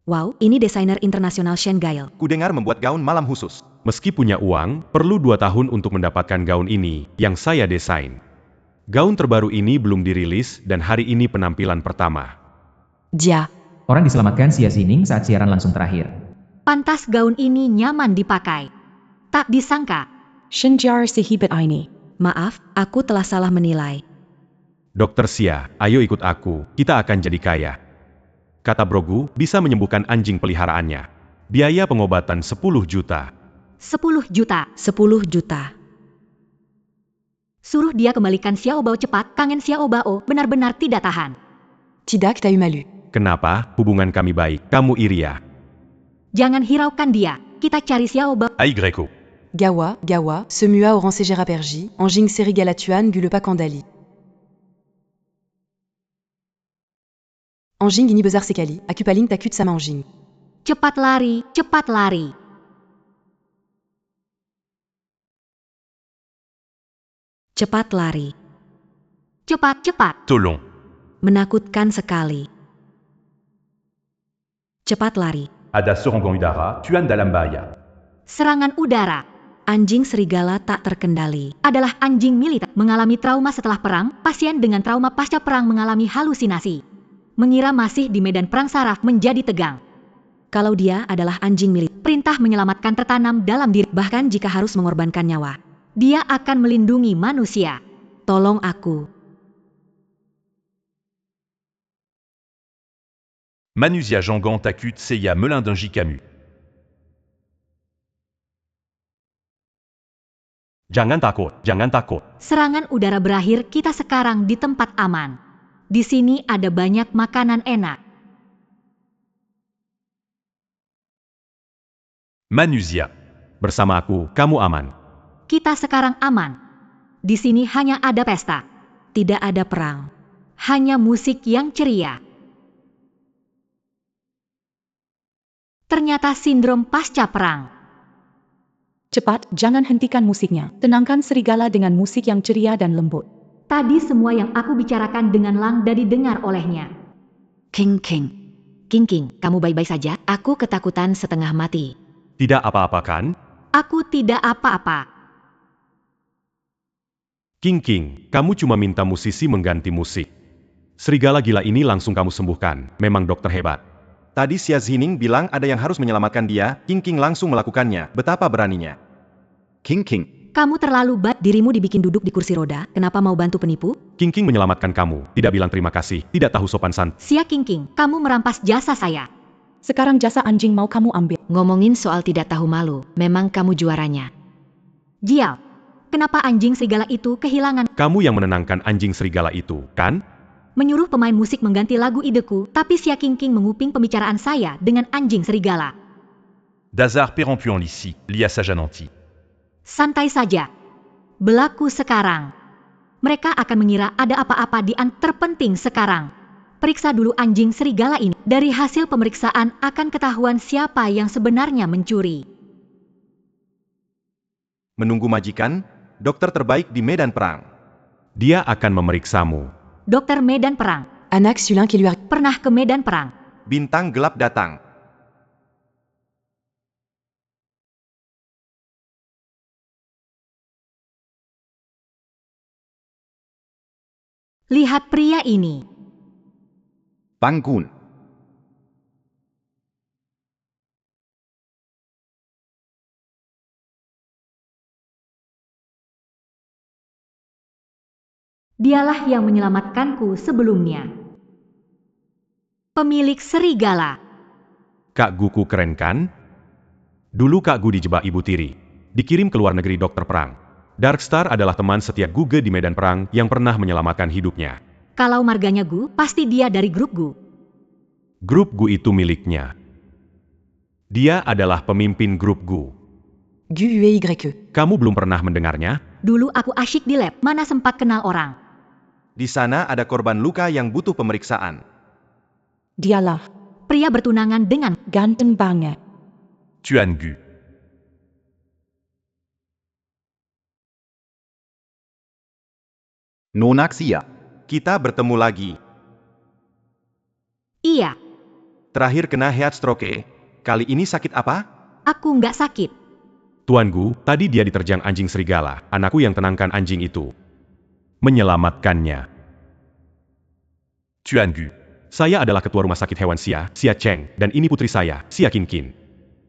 Wow, ini desainer internasional Shen Gael. Kudengar membuat gaun malam khusus. Meski punya uang, perlu 2 tahun untuk mendapatkan gaun ini, yang saya desain. Gaun terbaru ini belum dirilis, dan hari ini penampilan pertama. Dia. Orang diselamatkan Xia Xining saat siaran langsung terakhir. Pantas gaun ini nyaman dipakai. Tak disangka. Shenjar sehebat ini. Maaf, aku telah salah menilai. Dokter Xia, ayo ikut aku, kita akan jadi kaya. Kata Brogu, bisa menyembuhkan anjing peliharaannya. Biaya pengobatan 10 juta. 10 juta. 10 juta. Suruh dia kembalikan Xiaobao cepat, kangen Xiaobao benar-benar tidak tahan. Tidak t'as eu malu. Kenapa? Hubungan kami baik, kamu iri ya? Jangan hiraukan dia, kita cari Xiaobao. Aïe Greco. Gawa, Gawa, Semua Oran Segera Perji, Anjing Serigala Tuan Gulepa Kandali. Anjing Ini Bezar Sekali, Akupaling Takut Sama Anjing. Cepat lari, cepat lari. Cepat lari. Cepat, cepat. Tolon. Menakutkan sekali. Cepat lari. Ada Sorangon Udara, Tuan Dalambaya. Serangan udara. Anjing serigala tak terkendali. Adalah anjing militer. Mengalami trauma setelah perang, pasien dengan trauma pasca perang mengalami halusinasi. Mengira masih di medan perang saraf menjadi tegang. Kalau dia adalah anjing militer, Perintah menyelamatkan tertanam dalam diri, bahkan jika harus mengorbankan nyawa. dia akan melindungi manusia. Tolong aku. Manusia Jangan Takut Seiya Melindungi Camus. Jangan takut, jangan takut. Serangan udara berakhir, kita sekarang di tempat aman. Di sini ada banyak makanan enak. Manusia. Bersama aku, kamu aman. Kita sekarang aman. Di sini hanya ada pesta. Tidak ada perang. Hanya musik yang ceria. Ternyata sindrom pasca perang. Cepat, jangan hentikan musiknya. Tenangkan serigala dengan musik yang ceria dan lembut. Tadi semua yang aku bicarakan dengan Lang dan didengar olehnya. King. King, kamu baik-baik saja? Aku ketakutan setengah mati. Tidak apa-apa kan? Aku tidak apa-apa. King, kamu cuma minta musisi mengganti musik. Serigala gila ini langsung kamu sembuhkan, memang dokter hebat. Tadi Xia Xining bilang ada yang harus menyelamatkan dia, King langsung melakukannya, betapa beraninya. King. Kamu terlalu dirimu dibikin duduk di kursi roda, kenapa mau bantu penipu? King menyelamatkan kamu, tidak bilang terima kasih, tidak tahu sopan santun. Xia King, kamu merampas jasa saya. Sekarang jasa anjing mau kamu ambil. Ngomongin soal tidak tahu malu, memang kamu juaranya. Jial, kenapa anjing serigala itu kehilangan? Kamu yang menenangkan anjing serigala itu, kan? Menyuruh pemain musik mengganti lagu ideku, tapi Xia King menguping pembicaraan saya dengan anjing serigala. Dazar Perrampuan Lissi, Lia Sajananti. Santai saja. Berlaku sekarang. Mereka akan mengira ada apa-apa di terpenting sekarang. Periksa dulu anjing serigala ini. Dari hasil pemeriksaan akan ketahuan siapa yang sebenarnya mencuri. Menunggu majikan, dokter terbaik di medan perang. Dia akan memeriksamu. Dokter medan perang. Anak Sulin qui lui a... Pernah ke medan perang. Bintang gelap datang. Lihat pria ini. Bangun. Dialah yang menyelamatkanku sebelumnya. Pemilik serigala. Kak Guku keren kan? Dulu Kak Gu dijebak Ibu Tiri. Dikirim ke luar negeri dokter perang. Darkstar adalah teman setia Guge di medan perang yang pernah menyelamatkan hidupnya. Kalau marganya Gu, pasti dia dari grup Gu. Grup Gu itu miliknya. Dia adalah pemimpin grup Gu. Gue. Kamu belum pernah mendengarnya? Dulu aku asyik di lab, mana sempat kenal orang. Di sana ada korban luka yang butuh pemeriksaan. Dialah Pria bertunangan dengan ganteng banget. Tuan Gu. Nona Xia. Kita bertemu lagi. Iya, Terakhir kena heat stroke. Kali ini sakit apa? aku nggak sakit. Tuan Gu, tadi dia diterjang anjing serigala. Anakku yang tenangkan anjing itu. Menyelamatkannya. Tuan Gu. Saya adalah ketua rumah sakit hewan Xia Cheng, dan ini putri saya, Xia Qingqin.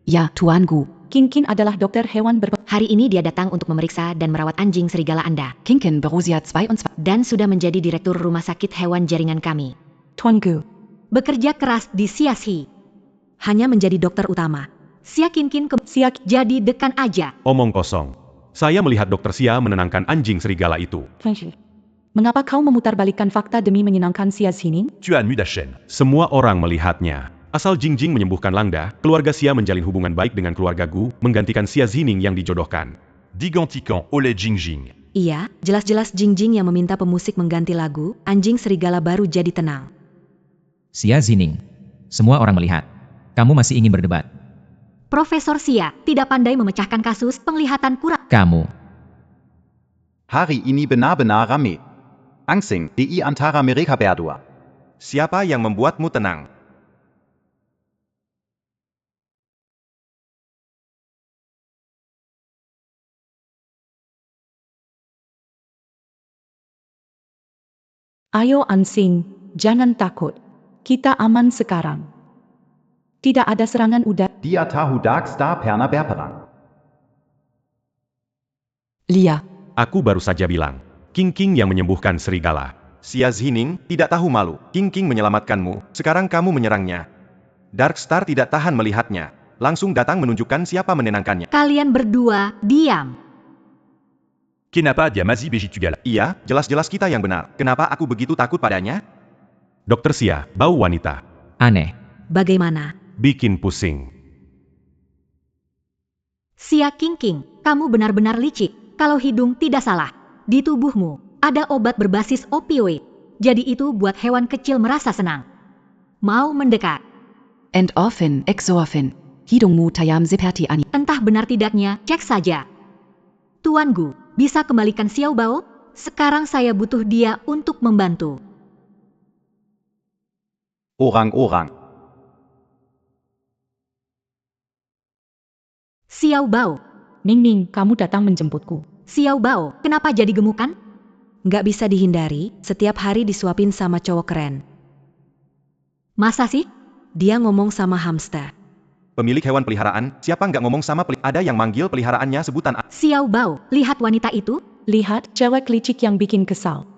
Ya, Tuan Gu. Kinkin adalah dokter hewan Hari ini dia datang untuk memeriksa dan merawat anjing serigala Anda. Kinkin berusia 22. Dan sudah menjadi direktur rumah sakit hewan jaringan kami. Tuan Gu. Bekerja keras di Siashi. Hanya menjadi dokter utama. Xia Qingqin jadi dekan aja. Omong kosong. Saya melihat dokter Xia menenangkan anjing serigala itu. Mengapa kau memutarbalikkan fakta demi menyenangkan Xia Xining? Tuan Mudachen. Semua orang melihatnya. Asal Jingjing menyembuhkan Langda, keluarga Xia menjalin hubungan baik dengan keluarga Gu, menggantikan Xia Zining yang dijodohkan. Digantikan oleh Jingjing. Iya, jelas-jelas Jingjing yang meminta pemusik mengganti lagu, anjing serigala baru jadi tenang. Xia Zining. Semua orang melihat. Kamu masih ingin berdebat. Profesor Xia tidak pandai memecahkan kasus penglihatan kurang. Kamu. Hari ini benar-benar rame. Angsing, di antara mereka berdua. Siapa yang membuatmu tenang? Ayo Ansing, jangan takut. Kita aman sekarang. Tidak ada serangan udara. Dia tahu Dark Star pernah berperang. Lia. Aku baru saja bilang. Qingqin yang menyembuhkan serigala. Xia Zining tidak tahu malu. Qingqin menyelamatkanmu, sekarang kamu menyerangnya. Dark Star tidak tahan melihatnya. Langsung datang menunjukkan siapa menenangkannya. Kalian berdua, diam. Kenapa dia masih begitu galak? Iya, jelas-jelas kita yang benar. Kenapa aku begitu takut padanya? Dokter Xia, bau wanita. Aneh. Bagaimana? Bikin pusing. Xia Qingqin, kamu benar-benar licik. Kalau hidung tidak salah. Di tubuhmu, ada obat berbasis opioid. Jadi itu buat hewan kecil merasa senang. Mau mendekat. Endorphin, Exorphin. Hidungmu tayam seperti ani. Entah benar tidaknya, cek saja. Tuan Gu, bisa kembalikan Xiao Bao? Sekarang saya butuh dia untuk membantu. Orang-orang. Xiao Bao. Ning Ning, kamu datang menjemputku. Xiao Bao, kenapa jadi gemukan? Nggak bisa dihindari, setiap hari disuapin sama cowok keren. Masa sih? Dia ngomong sama hamster. Pemilik hewan peliharaan, siapa nggak ngomong sama ada yang manggil peliharaannya sebutan Xiao Bao, lihat wanita itu? Lihat, cewek licik yang bikin kesal.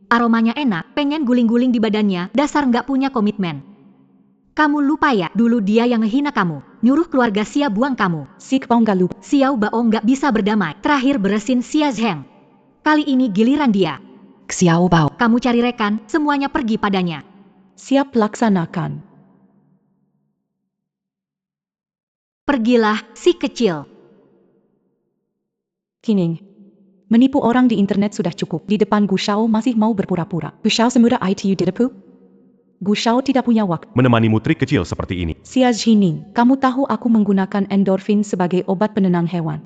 Aromanya enak, pengen guling-guling di badannya, dasar nggak punya komitmen. Kamu lupa ya, dulu dia yang ngehina kamu, nyuruh keluarga Xia buang kamu. Si Kepong gak lupa. Xiao Bao nggak bisa berdamai, terakhir beresin Xia Zheng. Kali ini giliran dia. Xiao Bao. Kamu cari rekan, semuanya pergi padanya. Siap laksanakan. Pergilah, si kecil. Kining. Menipu orang di internet sudah cukup. Di depan Gu Shao masih mau berpura-pura. Gu Shao semudah ITU ditipu. Gu Shao tidak punya waktu. Menemanimu trik kecil seperti ini. Xia Zining, kamu tahu aku menggunakan endorfin sebagai obat penenang hewan.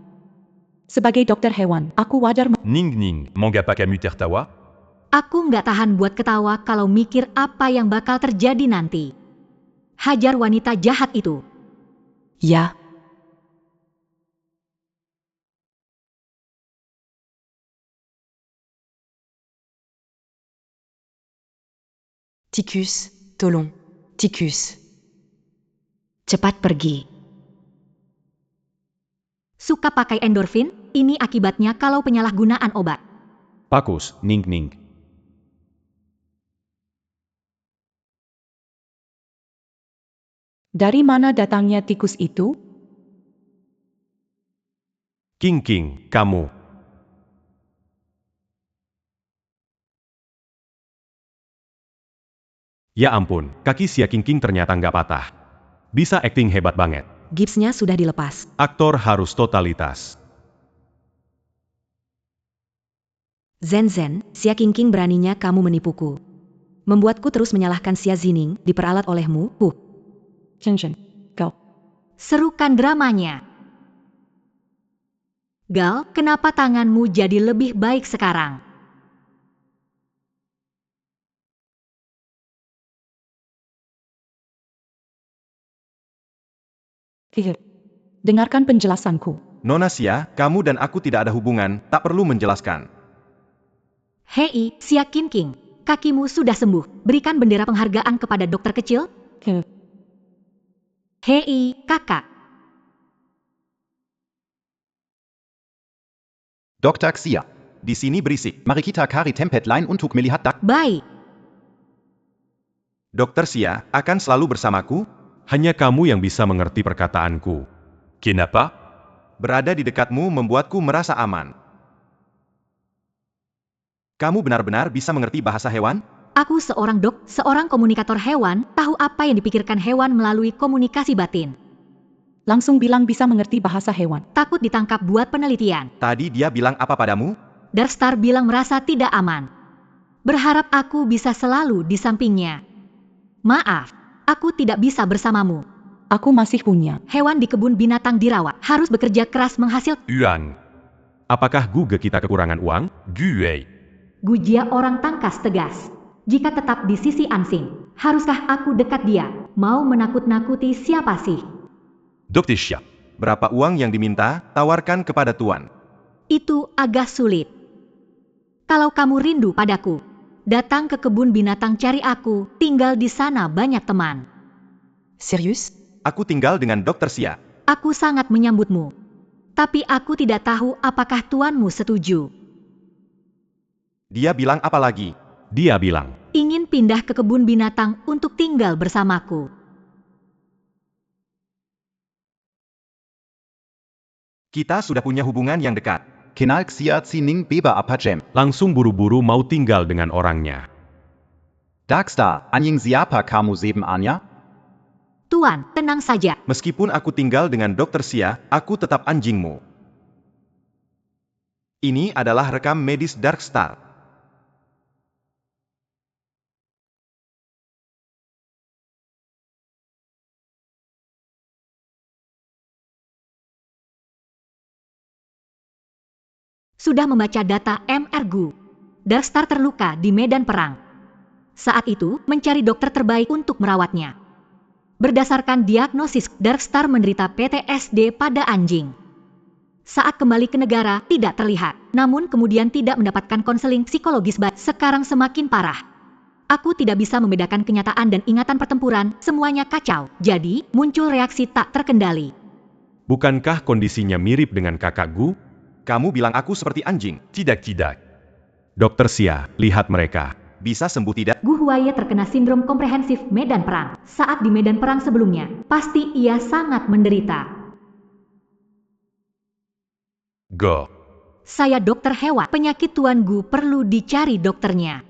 Sebagai dokter hewan, aku wajar Ning Ning, manga pas kamu tertawa? Aku nggak tahan buat ketawa kalau mikir apa yang bakal terjadi nanti. Hajar wanita jahat itu. Ya. Tikus, tolong. Tikus. Cepat pergi. Suka pakai endorfin? Ini akibatnya kalau penyalahgunaan obat. Pakus, Ning Ning. Dari mana datangnya tikus itu? Qingqin, kamu. Ya ampun, kaki Xia Qingqin ternyata nggak patah. Bisa akting hebat banget. Gipsnya sudah dilepas. Aktor harus totalitas. Zen, Xia Qingqin beraninya kamu menipuku. Membuatku terus menyalahkan Xia Zining, diperalat olehmu. Jinjin, kau. Serukan dramanya. Gal, kenapa tanganmu jadi lebih baik sekarang? Dengarkan penjelasanku. Nona Xia, kamu dan aku tidak ada hubungan, tak perlu menjelaskan. Hei, Xia Qingqing, kakimu sudah sembuh. Berikan bendera penghargaan kepada dokter kecil. Hei, kakak. Dr. Xia. Di sini berisik. Mari kita cari tempat lain untuk melihat Baik. Dokter Xia akan selalu bersamaku. Hanya kamu yang bisa mengerti perkataanku. Kenapa? Berada di dekatmu membuatku merasa aman. Kamu benar-benar bisa mengerti bahasa hewan? Aku seorang komunikator hewan, tahu apa yang dipikirkan hewan melalui komunikasi batin. Langsung bilang bisa mengerti bahasa hewan. Takut ditangkap buat penelitian. Tadi dia bilang apa padamu? Darkstar bilang merasa tidak aman. Berharap aku bisa selalu di sampingnya. Maaf, aku tidak bisa bersamamu. Aku masih punya. Hewan di kebun binatang dirawat, harus bekerja keras menghasilkan. Yuan. Apakah Guge kita kekurangan uang? Gue. Gujia orang tangkas tegas. Jika tetap di sisi Ansing, haruskah aku dekat dia? Mau menakut-nakuti siapa sih? Dr. Xia. Berapa uang yang diminta, tawarkan kepada tuan. Itu agak sulit. Kalau kamu rindu padaku, datang ke kebun binatang cari aku, tinggal di sana banyak teman. Sirius? Aku tinggal dengan Dr. Xia. Aku sangat menyambutmu. Tapi aku tidak tahu apakah tuanmu setuju. Dia bilang apa lagi? Dia bilang, Ingin pindah ke kebun binatang untuk tinggal bersamaku. Kita sudah punya hubungan yang dekat. Kenal Xia Zining Beba apa Jem. langsung buru-buru mau tinggal dengan orangnya. Darkstar, anjing siapa kamu sebenarnya? Tuan, tenang saja. Meskipun aku tinggal dengan Dr. Xia, aku tetap anjingmu. Ini adalah rekam medis Darkstar. Sudah membaca data MRGU. Darkstar terluka di medan perang. Saat itu, mencari dokter terbaik untuk merawatnya. Berdasarkan diagnosis, Darkstar menderita PTSD pada anjing. Saat kembali ke negara, tidak terlihat. Namun kemudian tidak mendapatkan konseling psikologis baik. Sekarang semakin parah. Aku tidak bisa membedakan kenyataan dan ingatan pertempuran, semuanya kacau. Jadi, muncul reaksi tak terkendali. Bukankah kondisinya mirip dengan kakak Gu? Kamu bilang aku seperti anjing. Tidak. Dokter Xia, lihat mereka. Bisa sembuh tidak? Gu Huaye terkena sindrom komprehensif medan perang. Saat di medan perang sebelumnya, pasti ia sangat menderita. Go. Saya dokter hewan. Penyakit Tuan Gu perlu dicari dokternya.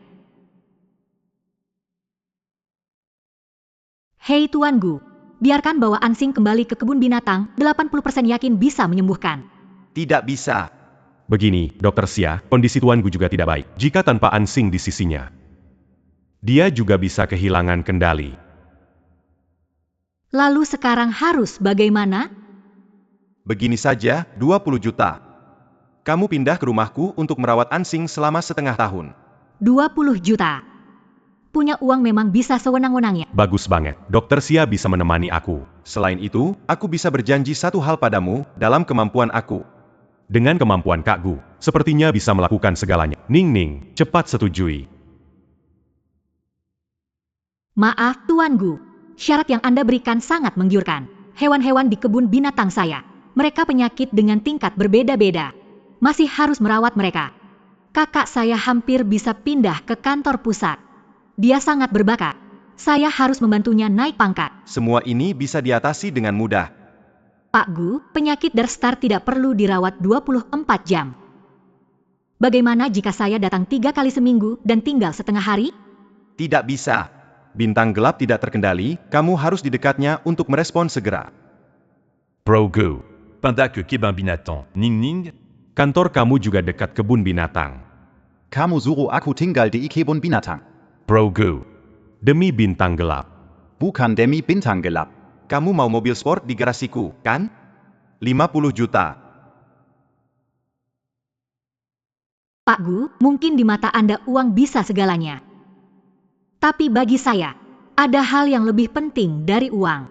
Hei Tuan Gu, biarkan bawa Ansing kembali ke kebun binatang, 80% yakin bisa menyembuhkan. Tidak bisa. Begini, Dokter Xia, kondisi Tuan Gu juga tidak baik. Jika tanpa Ansing di sisinya, dia juga bisa kehilangan kendali. Lalu sekarang harus bagaimana? Begini saja, 20 juta. Kamu pindah ke rumahku untuk merawat Ansing selama setengah tahun. 20 juta. Punya uang memang bisa sewenang-wenangnya. Bagus banget, Dokter Xia bisa menemani aku. Selain itu, aku bisa berjanji satu hal padamu, dalam kemampuan aku. Dengan kemampuan Kak Gu, sepertinya bisa melakukan segalanya. Ning, cepat setujui. Maaf Tuan Gu, syarat yang Anda berikan sangat menggiurkan. Hewan-hewan di kebun binatang saya, mereka penyakit dengan tingkat berbeda-beda. Masih harus merawat mereka. Kakak saya hampir bisa pindah ke kantor pusat. Dia sangat berbakat. Saya harus membantunya naik pangkat. Semua ini bisa diatasi dengan mudah. Pak Gu, penyakit Darkstar tidak perlu dirawat 24 jam. Bagaimana jika saya datang 3 kali seminggu dan tinggal setengah hari? Tidak bisa. Bintang gelap tidak terkendali, kamu harus di dekatnya untuk merespon segera. Pro Go. Pendak ke Kebun Binatang. Ning. Kantor kamu juga dekat kebun binatang. Kamu suruh aku tinggal di kebun binatang. Pro Go. Demi bintang gelap. Bukan demi bintang gelap. Kamu mau mobil sport di garasiku, kan? 50 juta. Pak Gu, mungkin di mata Anda uang bisa segalanya. Tapi bagi saya, ada hal yang lebih penting dari uang.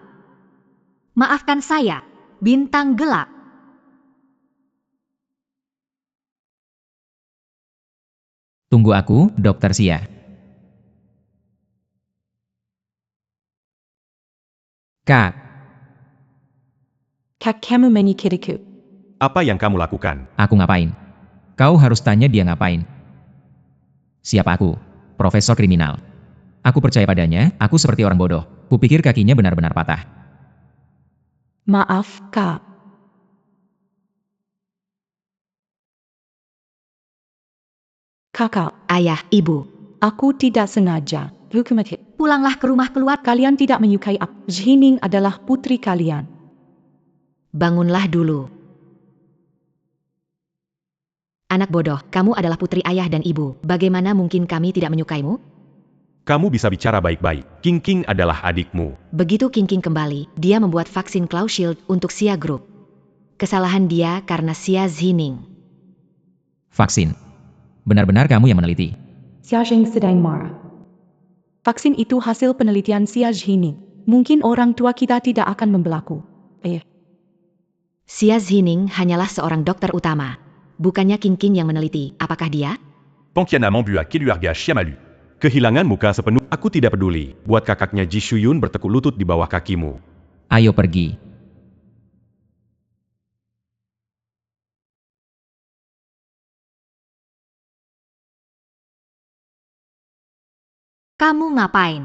Maafkan saya, bintang gelap. Tunggu aku, Dokter Sia. Kak, Kak kamu menyikiriku. Apa yang kamu lakukan? aku ngapain? Kau harus tanya dia ngapain. Siapa aku? Profesor kriminal. Aku percaya padanya, aku seperti orang bodoh. Kupikir kakinya benar-benar patah. Maaf, Kak. Kakak, Ayah, ibu. aku tidak sengaja. Hukumat. Pulanglah ke rumah keluar. Kalian tidak menyukai aku. Zhining adalah putri kalian. Bangunlah dulu. Anak bodoh, kamu adalah putri ayah dan ibu. Bagaimana mungkin kami tidak menyukaimu? Kamu bisa bicara baik-baik. King King adalah adikmu. Begitu King King kembali, dia membuat vaksin Claw Shield untuk Xia Group. Kesalahan dia karena Xia Zhining. Vaksin. Benar-benar kamu yang meneliti. Xiaxing sedang marah. Vaksin itu hasil penelitian Xia Zhining. Mungkin orang tua kita tidak akan membelaku. Xia Zhining hanyalah seorang dokter utama. Bukannya King King yang meneliti, apakah dia? Pankiana Mambua Keluarga Shyamalu. Kehilangan muka sepenuh. Aku tidak peduli. Buat kakaknya Ji Shuyun bertekuk lutut di bawah kakimu. Ayo pergi. Kamu ngapain?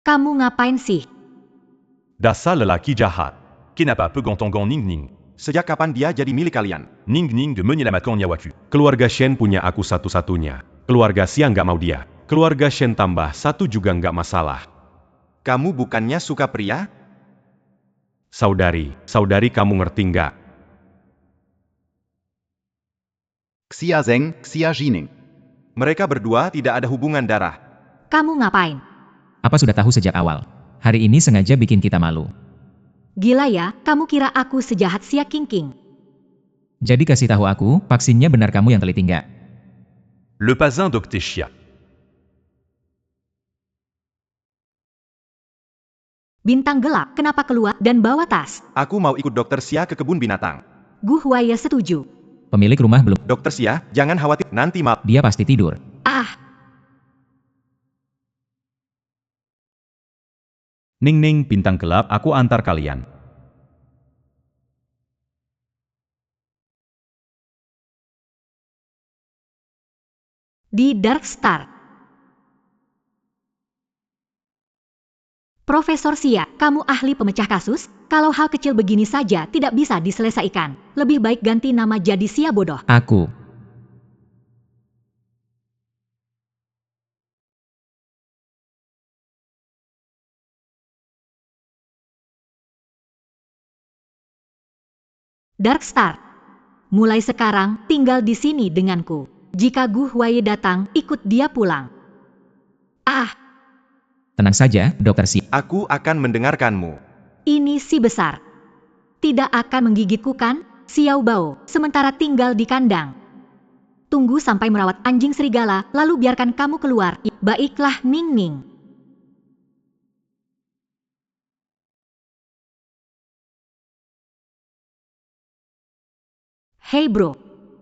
Kamu ngapain sih? Dasar lelaki jahat. Kenapa Pegantongan Ning Ning. Sejak kapan dia jadi milik kalian? Ning Ning de Menyelamatkan Nyawaku. Keluarga Shen punya aku satu-satunya. Keluarga Xia nggak mau dia. Keluarga Shen tambah satu juga nggak masalah. Kamu bukannya suka pria? Saudari kamu ngerti nggak? Xia Zheng, Xia Zhining. Mereka berdua tidak ada hubungan darah. Kamu ngapain? Apa sudah tahu sejak awal? Hari ini sengaja bikin kita malu. Gila ya, kamu kira aku sejahat Xia King King? Jadi kasih tahu aku, vaksinnya benar kamu yang teliti nggak? Le Pazin d'Octéchia. Bintang gelap, kenapa keluar dan bawa tas? Aku mau ikut Dokter Xia ke kebun binatang. Gu Huaya setuju. Pemilik rumah belum. Dokter Xia, jangan khawatir, nanti malam. Dia pasti tidur. Ning Ning bintang gelap, aku antar kalian. Di Dark Star. Profesor Xia, kamu ahli pemecah kasus? Kalau hal kecil begini saja tidak bisa diselesaikan, lebih baik ganti nama jadi Xia bodoh. Aku. Dark Star. Mulai sekarang, tinggal di sini denganku. Jika Gu Huai datang, ikut dia pulang. Tenang saja, Dokter Xia. Aku akan mendengarkanmu. Ini si besar. Tidak akan menggigitku kan, Xiao Bao, sementara tinggal di kandang. Tunggu sampai merawat anjing serigala, lalu biarkan kamu keluar. Baiklah Ning Ning. Hei bro.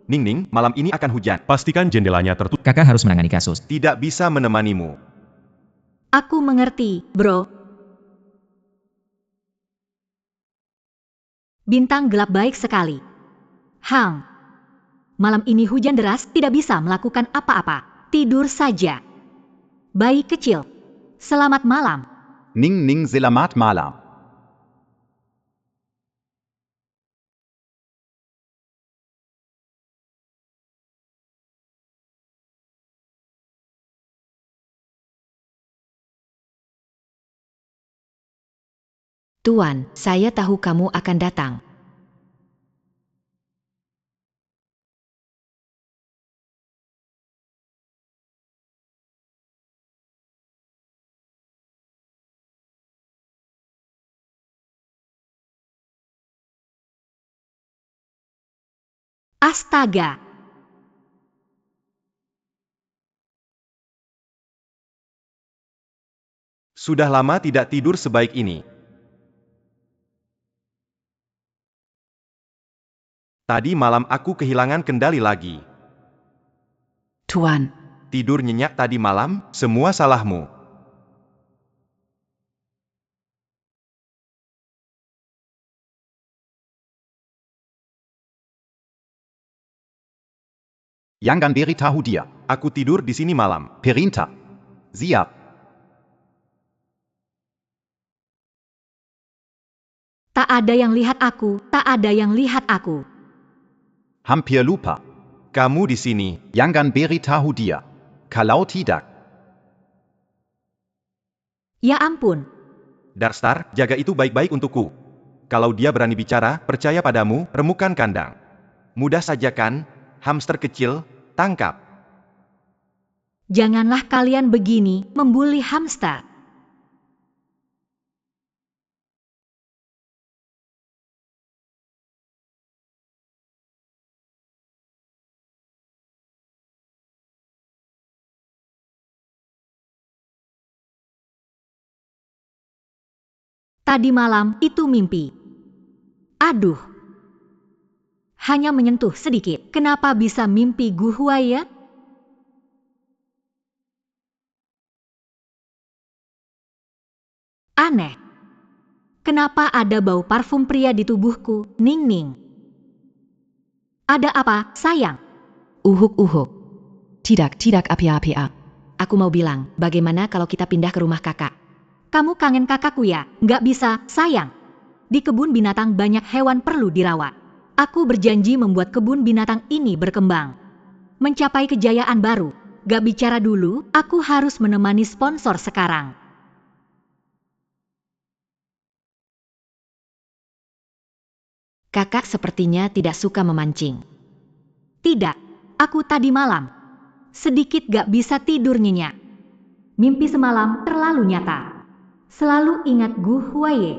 Ning Ning, malam ini akan hujan. Pastikan jendelanya tertutup. Kakak harus menangani kasus. Tidak bisa menemanimu. Aku mengerti, bro. Bintang gelap baik sekali. Malam ini hujan deras, tidak bisa melakukan apa-apa. Tidur saja. Bayi kecil. Selamat malam. Ning Ning Selamat Malam. Tuan, saya tahu kamu akan datang. Astaga! Sudah lama tidak tidur sebaik ini. Tadi malam aku kehilangan kendali lagi. Tuan, Tidur nyenyak tadi malam, semua salahmu. Yangan beritahu dia. Aku tidur di sini malam. Perintah. Siap. Tak ada yang lihat aku, tak ada yang lihat aku. Hampir lupa. Kamu di sini. Yangan beritahu dia. Kalau tidak. Ya ampun. Darstar, jaga itu baik-baik untukku. Kalau dia berani bicara, percaya padamu, remukan kandang. Mudah saja kan? Hamster kecil, tangkap. Janganlah kalian begini, membuli hamster. Tadi malam itu mimpi. Aduh. Hanya menyentuh sedikit. Kenapa bisa mimpi Gu Huai ya? Aneh. Kenapa ada bau parfum pria di tubuhku? Ning Ning. Ada apa, sayang? Uhuk. Tidak apa-apa. Aku mau bilang, bagaimana kalau kita pindah ke rumah kakak? Kamu kangen kakakku ya? Nggak bisa, sayang. Di kebun binatang banyak hewan perlu dirawat. Aku berjanji membuat kebun binatang ini berkembang. Mencapai kejayaan baru. Gak bicara dulu, aku harus menemani sponsor sekarang. Kakak sepertinya tidak suka memancing. Tidak, aku tadi malam. Sedikit gak bisa tidur nyenyak. Mimpi semalam terlalu nyata. Selalu ingat Gu Huai.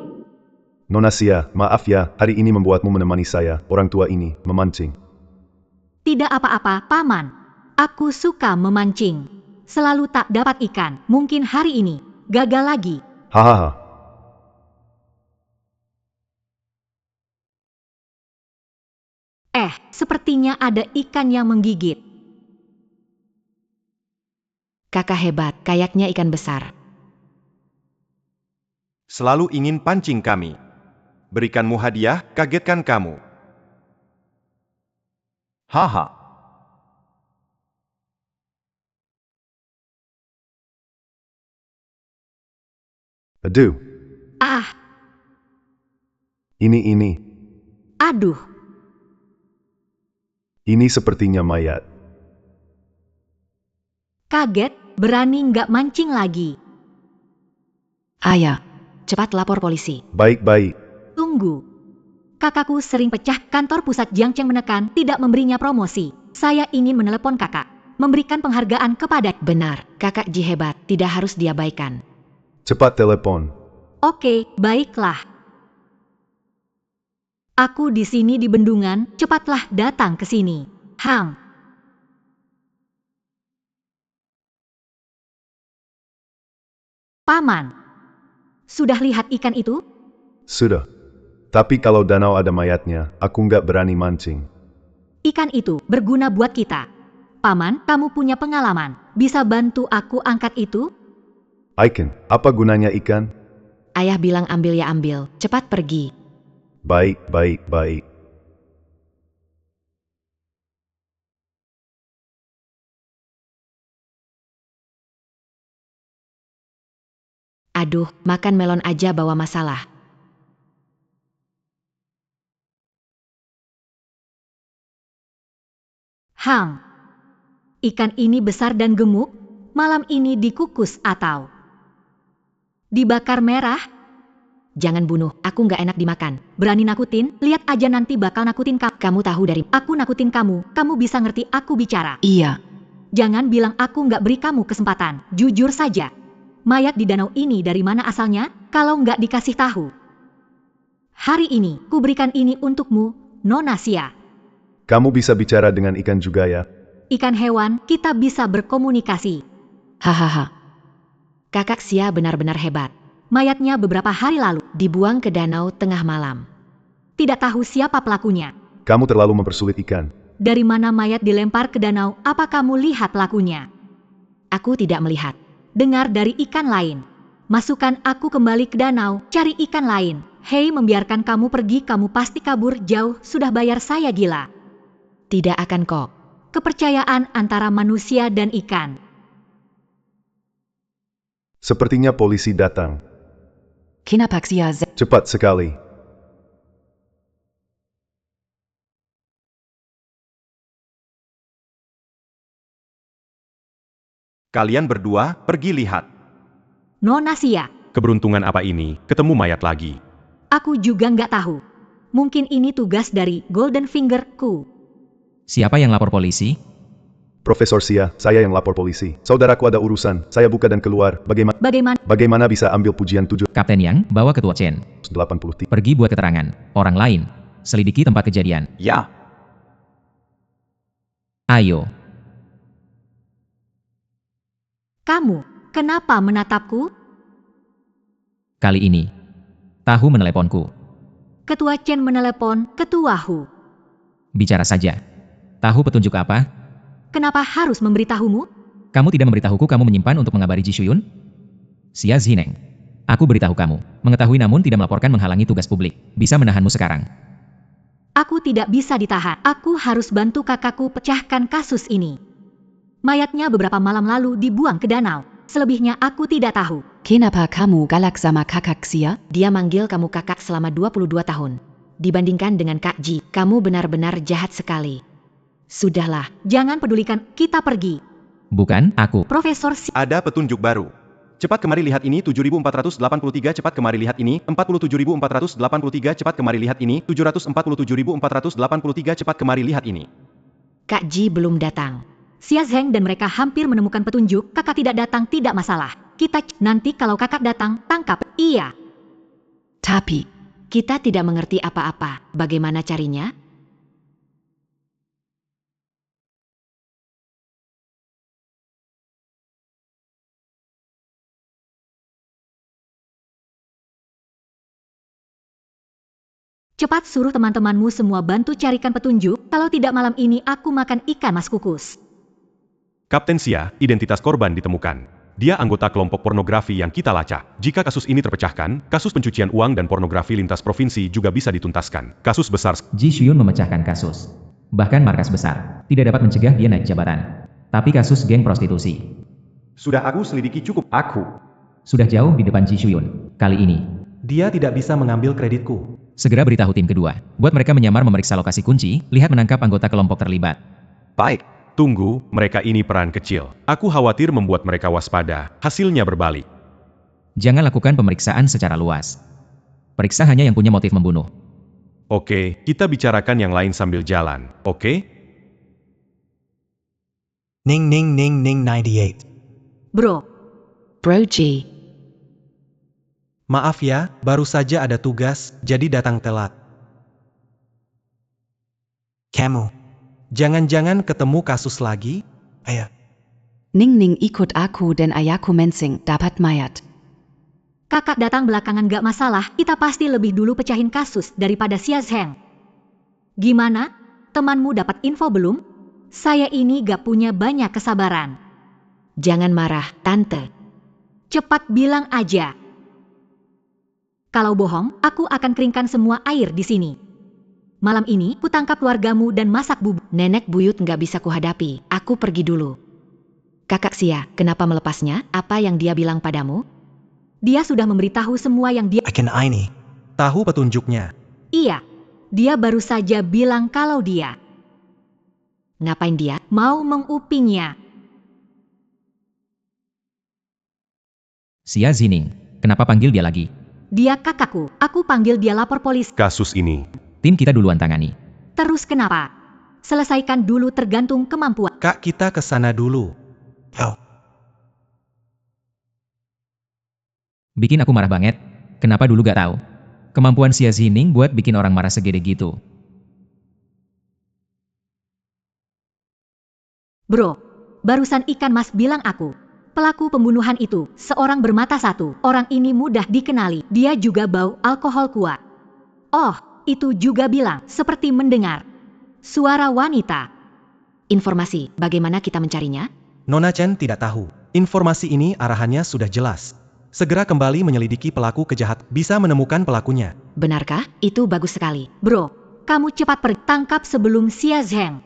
Nona Xia, maaf ya, hari ini membuatmu menemani saya, orang tua ini, memancing. Tidak apa-apa, Paman. Aku suka memancing. Selalu tak dapat ikan, mungkin hari ini. Gagal lagi. Hahaha. Sepertinya ada ikan yang menggigit. Kakak hebat, kayaknya ikan besar. Selalu ingin pancing kami. Berikanmu hadiah, kagetkan kamu. Haha. Aduh. Ini. Aduh. Ini sepertinya mayat. Kaget, berani nggak mancing lagi. Ayah, cepat lapor polisi. Baik. Tunggu. Kakakku sering pecah, kantor pusat Jiangcheng menekan, tidak memberinya promosi. Saya ingin menelepon kakak, memberikan penghargaan kepada... Benar, kakak Ji hebat, tidak harus diabaikan. Cepat telepon. Oke, baiklah. Aku di sini di bendungan, cepatlah datang ke sini. Hang. Paman, sudah lihat ikan itu? Sudah. Tapi kalau danau ada mayatnya, aku nggak berani mancing. Ikan itu berguna buat kita. Paman, kamu punya pengalaman. Bisa bantu aku angkat itu? Ikan, apa gunanya ikan? Ayah bilang ambil ya ambil, cepat pergi. Baik. Aduh, makan melon aja bawa masalah. Hang. Ikan ini besar dan gemuk, malam ini dikukus atau dibakar merah? Jangan bunuh, aku nggak enak dimakan. Berani nakutin? Lihat aja nanti bakal nakutin kamu. Kamu tahu dari... Aku nakutin kamu bisa ngerti aku bicara. Iya. Jangan bilang aku nggak beri kamu kesempatan. Jujur saja. Mayat di danau ini dari mana asalnya? Kalau nggak dikasih tahu. Hari ini, ku berikan ini untukmu, Nona Xia. Kamu bisa bicara dengan ikan juga ya? Ikan hewan, kita bisa berkomunikasi. Hahaha. Kakak Xia benar-benar hebat. Mayatnya beberapa hari lalu Dibuang ke danau tengah malam. tidak tahu siapa pelakunya. Kamu terlalu mempersulit ikan. Dari mana mayat dilempar ke danau, apa kamu lihat pelakunya? Aku tidak melihat. Dengar dari ikan lain. Masukkan aku kembali ke danau, cari ikan lain. Hei, membiarkan kamu pergi, kamu pasti kabur jauh, sudah bayar saya gila. Tidak akan kok. Kepercayaan antara manusia dan ikan. Sepertinya polisi datang. Kenapa Xia Cepat sekali. Kalian berdua, pergi lihat. Nona Xia, Keberuntungan apa ini, ketemu mayat lagi. aku juga nggak tahu. Mungkin ini tugas dari Golden Finger ku. Siapa yang lapor polisi? Profesor Xia, saya yang lapor polisi. Saudaraku ada urusan, saya buka dan keluar. Bagaimana bisa ambil pujian Kapten Yang, bawa ketua Chen. 780? Pergi buat keterangan. Orang lain. Selidiki tempat kejadian. Ja. Ayo. Kamu, kenapa menatapku? Kali ini. Tahu meneleponku. Ketua Chen menelepon Ketua Hu. Bicara saja. Tahu petunjuk apa? Kenapa harus memberitahumu? Kamu tidak memberitahuku kamu menyimpan untuk mengabari Ji Shuyun? Xia Zineng. Aku beritahu kamu. Mengetahui namun tidak melaporkan menghalangi tugas publik. Bisa menahanmu sekarang. Aku tidak bisa ditahan. Aku harus bantu kakakku pecahkan kasus ini. Mayatnya beberapa malam lalu dibuang ke danau. Selebihnya aku tidak tahu. Kenapa kamu galak sama kakak Xia? Dia manggil kamu kakak selama 22 tahun. Dibandingkan dengan Kak Ji, kamu benar-benar jahat sekali. Sudahlah. Jangan pedulikan, kita pergi. Bukan, aku. Profesor Xia. Ada petunjuk baru. Cepat kemari lihat ini 7483, cepat kemari lihat ini 47483, cepat kemari lihat ini 747.483, cepat kemari lihat ini. Kak Ji belum datang. Xia Zheng dan mereka hampir menemukan petunjuk, kakak tidak datang tidak masalah. Nanti kalau kakak datang, tangkap, iya. Tapi, Kita tidak mengerti apa-apa. Bagaimana carinya? Cepat suruh teman-temanmu semua bantu carikan petunjuk, kalau tidak malam ini aku makan ikan mas kukus. Kapten Xia, identitas korban ditemukan. Dia anggota kelompok pornografi yang kita lacak. Jika kasus ini terpecahkan, kasus pencucian uang dan pornografi lintas provinsi juga bisa dituntaskan. Kasus besar. Ji Shuyun memecahkan kasus. Bahkan markas besar. Tidak dapat mencegah dia naik jabatan. Tapi kasus geng prostitusi. Sudah aku selidiki cukup. Aku sudah jauh di depan Ji Shuyun. Kali ini. Dia tidak bisa mengambil kreditku. Segera beritahu tim kedua. Buat mereka menyamar memeriksa lokasi kunci, lihat menangkap anggota kelompok terlibat. Baik. Tunggu, mereka ini peran kecil. Aku khawatir membuat mereka waspada. Hasilnya berbalik. Jangan lakukan pemeriksaan secara luas. Periksa hanya yang punya motif membunuh. Oke, kita bicarakan yang lain sambil jalan, oke? Ning ning ning ning 98. Bro. Bro G. Maaf ya, baru saja ada tugas, jadi datang telat. Kamu. Jangan-jangan ketemu kasus lagi? Ayah. Ning Ning ikut aku dan ayahku mensing dapat mayat. Kakak datang belakangan gak masalah, kita pasti lebih dulu pecahin kasus daripada Xia Zheng. Gimana? Temanmu dapat info belum? Saya ini gak punya banyak kesabaran. Jangan marah, Tante. Cepat bilang aja. Kalau bohong, aku akan keringkan semua air di sini. Malam ini, kutangkap keluargamu dan masak bubur. Nenek buyut nggak bisa kuhadapi. Aku pergi dulu. Kakak Xia, kenapa melepasnya? Apa yang dia bilang padamu? Dia sudah memberitahu semua yang dia... Akan ini. Tahu petunjuknya. Iya. Dia baru saja bilang kalau dia... Ngapain dia? Mau mengupingnya. Xia Zining, kenapa panggil dia lagi? Dia kakakku. Aku panggil dia lapor polisi. Kasus ini. Tim kita duluan tangani. Terus kenapa? Selesaikan dulu tergantung kemampuan. Kak, kita ke sana dulu. Oh. Bikin aku marah banget. Kenapa dulu gak tahu? Kemampuan Xia Zining buat bikin orang marah segede gitu. Bro, barusan ikan mas bilang aku. Pelaku pembunuhan itu, seorang bermata satu. Orang ini mudah dikenali, dia juga bau alkohol kuat. Oh, itu juga bilang, seperti mendengar suara wanita. Informasi, bagaimana kita mencarinya? Nona Chen tidak tahu. Informasi ini arahannya sudah jelas. Segera kembali menyelidiki pelaku kejahatan, bisa menemukan pelakunya. Benarkah? Itu bagus sekali. Bro, kamu cepat tangkap sebelum Xia Zheng.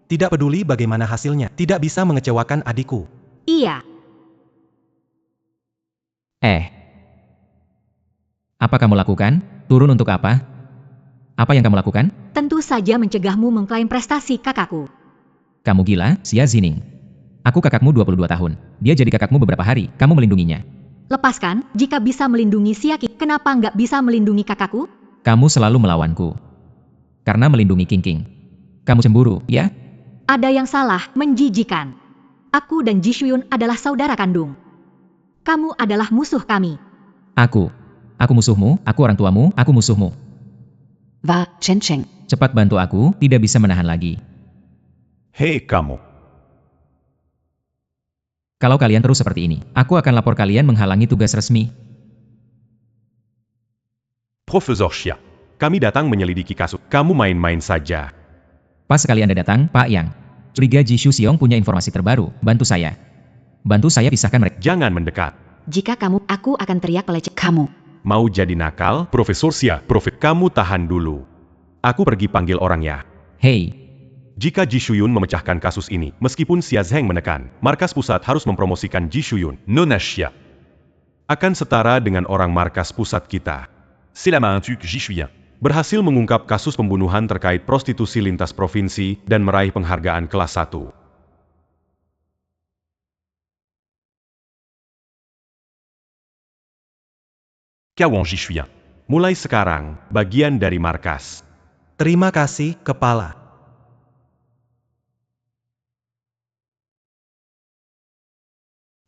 Tidak peduli bagaimana hasilnya, tidak bisa mengecewakan adikku. Iya. Apa kamu lakukan? Turun untuk apa? Apa yang kamu lakukan? Tentu saja mencegahmu mengklaim prestasi kakakku. Kamu gila, Xia Zining. Aku kakakmu 22 tahun. Dia jadi kakakmu beberapa hari, kamu melindunginya. Lepaskan, jika bisa melindungi Siaki, kenapa nggak bisa melindungi kakakku? Kamu selalu melawanku. Karena melindungi King. Kamu cemburu, ya? Ada yang salah, menjijikan. Aku dan Jishuyun adalah saudara kandung. Kamu adalah musuh kami. Aku musuhmu, aku orang tuamu, aku musuhmu. Va, Chen Cheng. Cepat bantu aku, tidak bisa menahan lagi. Hei kamu. Kalau kalian terus seperti ini, aku akan lapor kalian menghalangi tugas resmi. Profesor Xia. Kami datang menyelidiki kasus. Kamu main-main saja. Pas sekali Anda datang, Pak Yang. Curiga Jishu Xiong punya informasi terbaru, bantu saya. Bantu saya pisahkan mereka. Jangan mendekat. Jika aku akan teriak peleceh kamu. Mau jadi nakal? Profesor Xia, kamu tahan dulu. Aku pergi panggil orangnya. Hei. Jika Jishuyun memecahkan kasus ini, meskipun Xia Zheng menekan, markas pusat harus mempromosikan Jishuyun. Nona Xia. Akan setara dengan orang markas pusat kita. C'est la main tuque Jishuyen. Berhasil mengungkap kasus pembunuhan terkait prostitusi lintas provinsi dan meraih penghargaan kelas 1. Kawan Jishuyen. Mulai sekarang, bagian dari markas. Terima kasih, Kepala.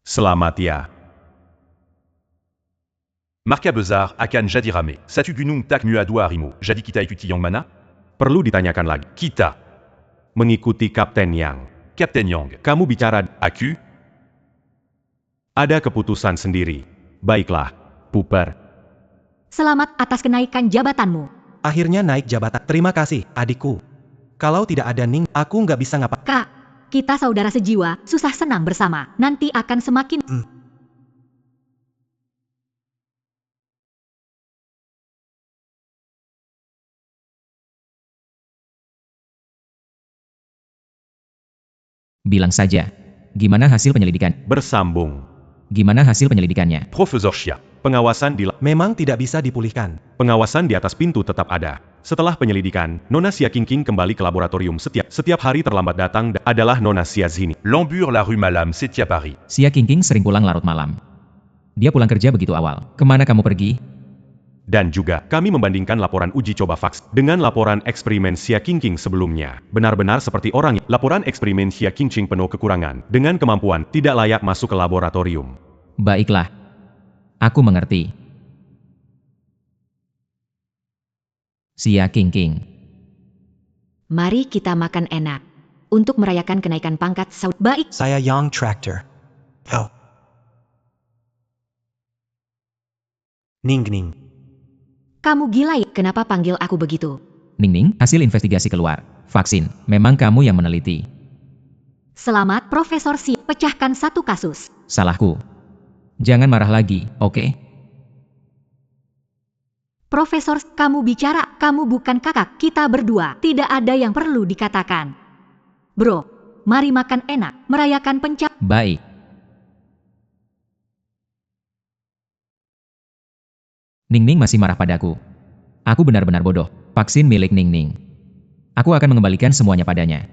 Selamat ya. Marka Bezar akan jadi rame. Satu gunung tak mua dua harimau. Jadi kita ikuti yang mana? Perlu ditanyakan lagi. Kita. Mengikuti Kapten Yang. Kapten Yang. Kamu bicara. Aku? Ada keputusan sendiri. Baiklah, Puper. Selamat atas kenaikan jabatanmu. Akhirnya naik jabatan. Terima kasih, adikku. Kalau tidak ada Ning, aku nggak bisa ngapa. Kak, kita saudara sejiwa, susah senang bersama. Nanti akan semakin... Bilang saja. Gimana hasil penyelidikan? Bersambung. Gimana hasil penyelidikannya? Profesor Xia. Pengawasan memang tidak bisa dipulihkan. Pengawasan di atas pintu tetap ada. Setelah penyelidikan, Nona Xia King kembali ke laboratorium setiap hari terlambat datang adalah Nona Xia Zini. Lambur la rue Malam, setiap hari. Xia King sering pulang larut malam. Dia pulang kerja begitu awal. Kemana kamu pergi? Dan juga, kami membandingkan laporan uji coba vaksin dengan laporan eksperimen Xia King sebelumnya. Benar-benar seperti orang. Laporan eksperimen Xia King penuh kekurangan, dengan kemampuan tidak layak masuk ke laboratorium. Baiklah. Aku mengerti. Xia King. Mari kita makan enak. Untuk merayakan kenaikan pangkat Baik. Saya Yang Tractor. Oh. Ning. Kamu gila ya? Kenapa panggil aku begitu? Ning, hasil investigasi keluar. Vaksin. Memang kamu yang meneliti. Selamat, Profesor Si. Pecahkan satu kasus. Salahku. Jangan marah lagi, oke? Profesor, kamu bicara, kamu bukan kakak, kita berdua. Tidak ada yang perlu dikatakan. Bro, mari makan enak, merayakan Baik. Ning masih marah padaku. Aku benar-benar bodoh. Vaksin milik Ning. Aku akan mengembalikan semuanya padanya.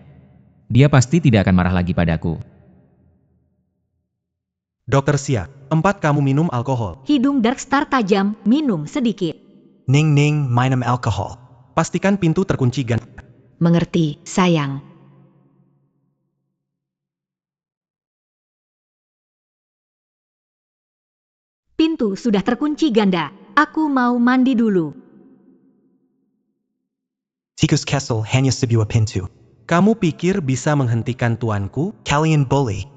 Dia pasti tidak akan marah lagi padaku. Dokter Xia, 4 kamu minum alkohol. Hidung Darkstar tajam, minum sedikit. Ning minum alkohol. Pastikan pintu terkunci Mengerti, sayang. Pintu sudah terkunci ganda. Aku mau mandi dulu. Tikus Kessel hanya sebuah pintu. Kamu pikir bisa menghentikan tuanku? Kalian bully.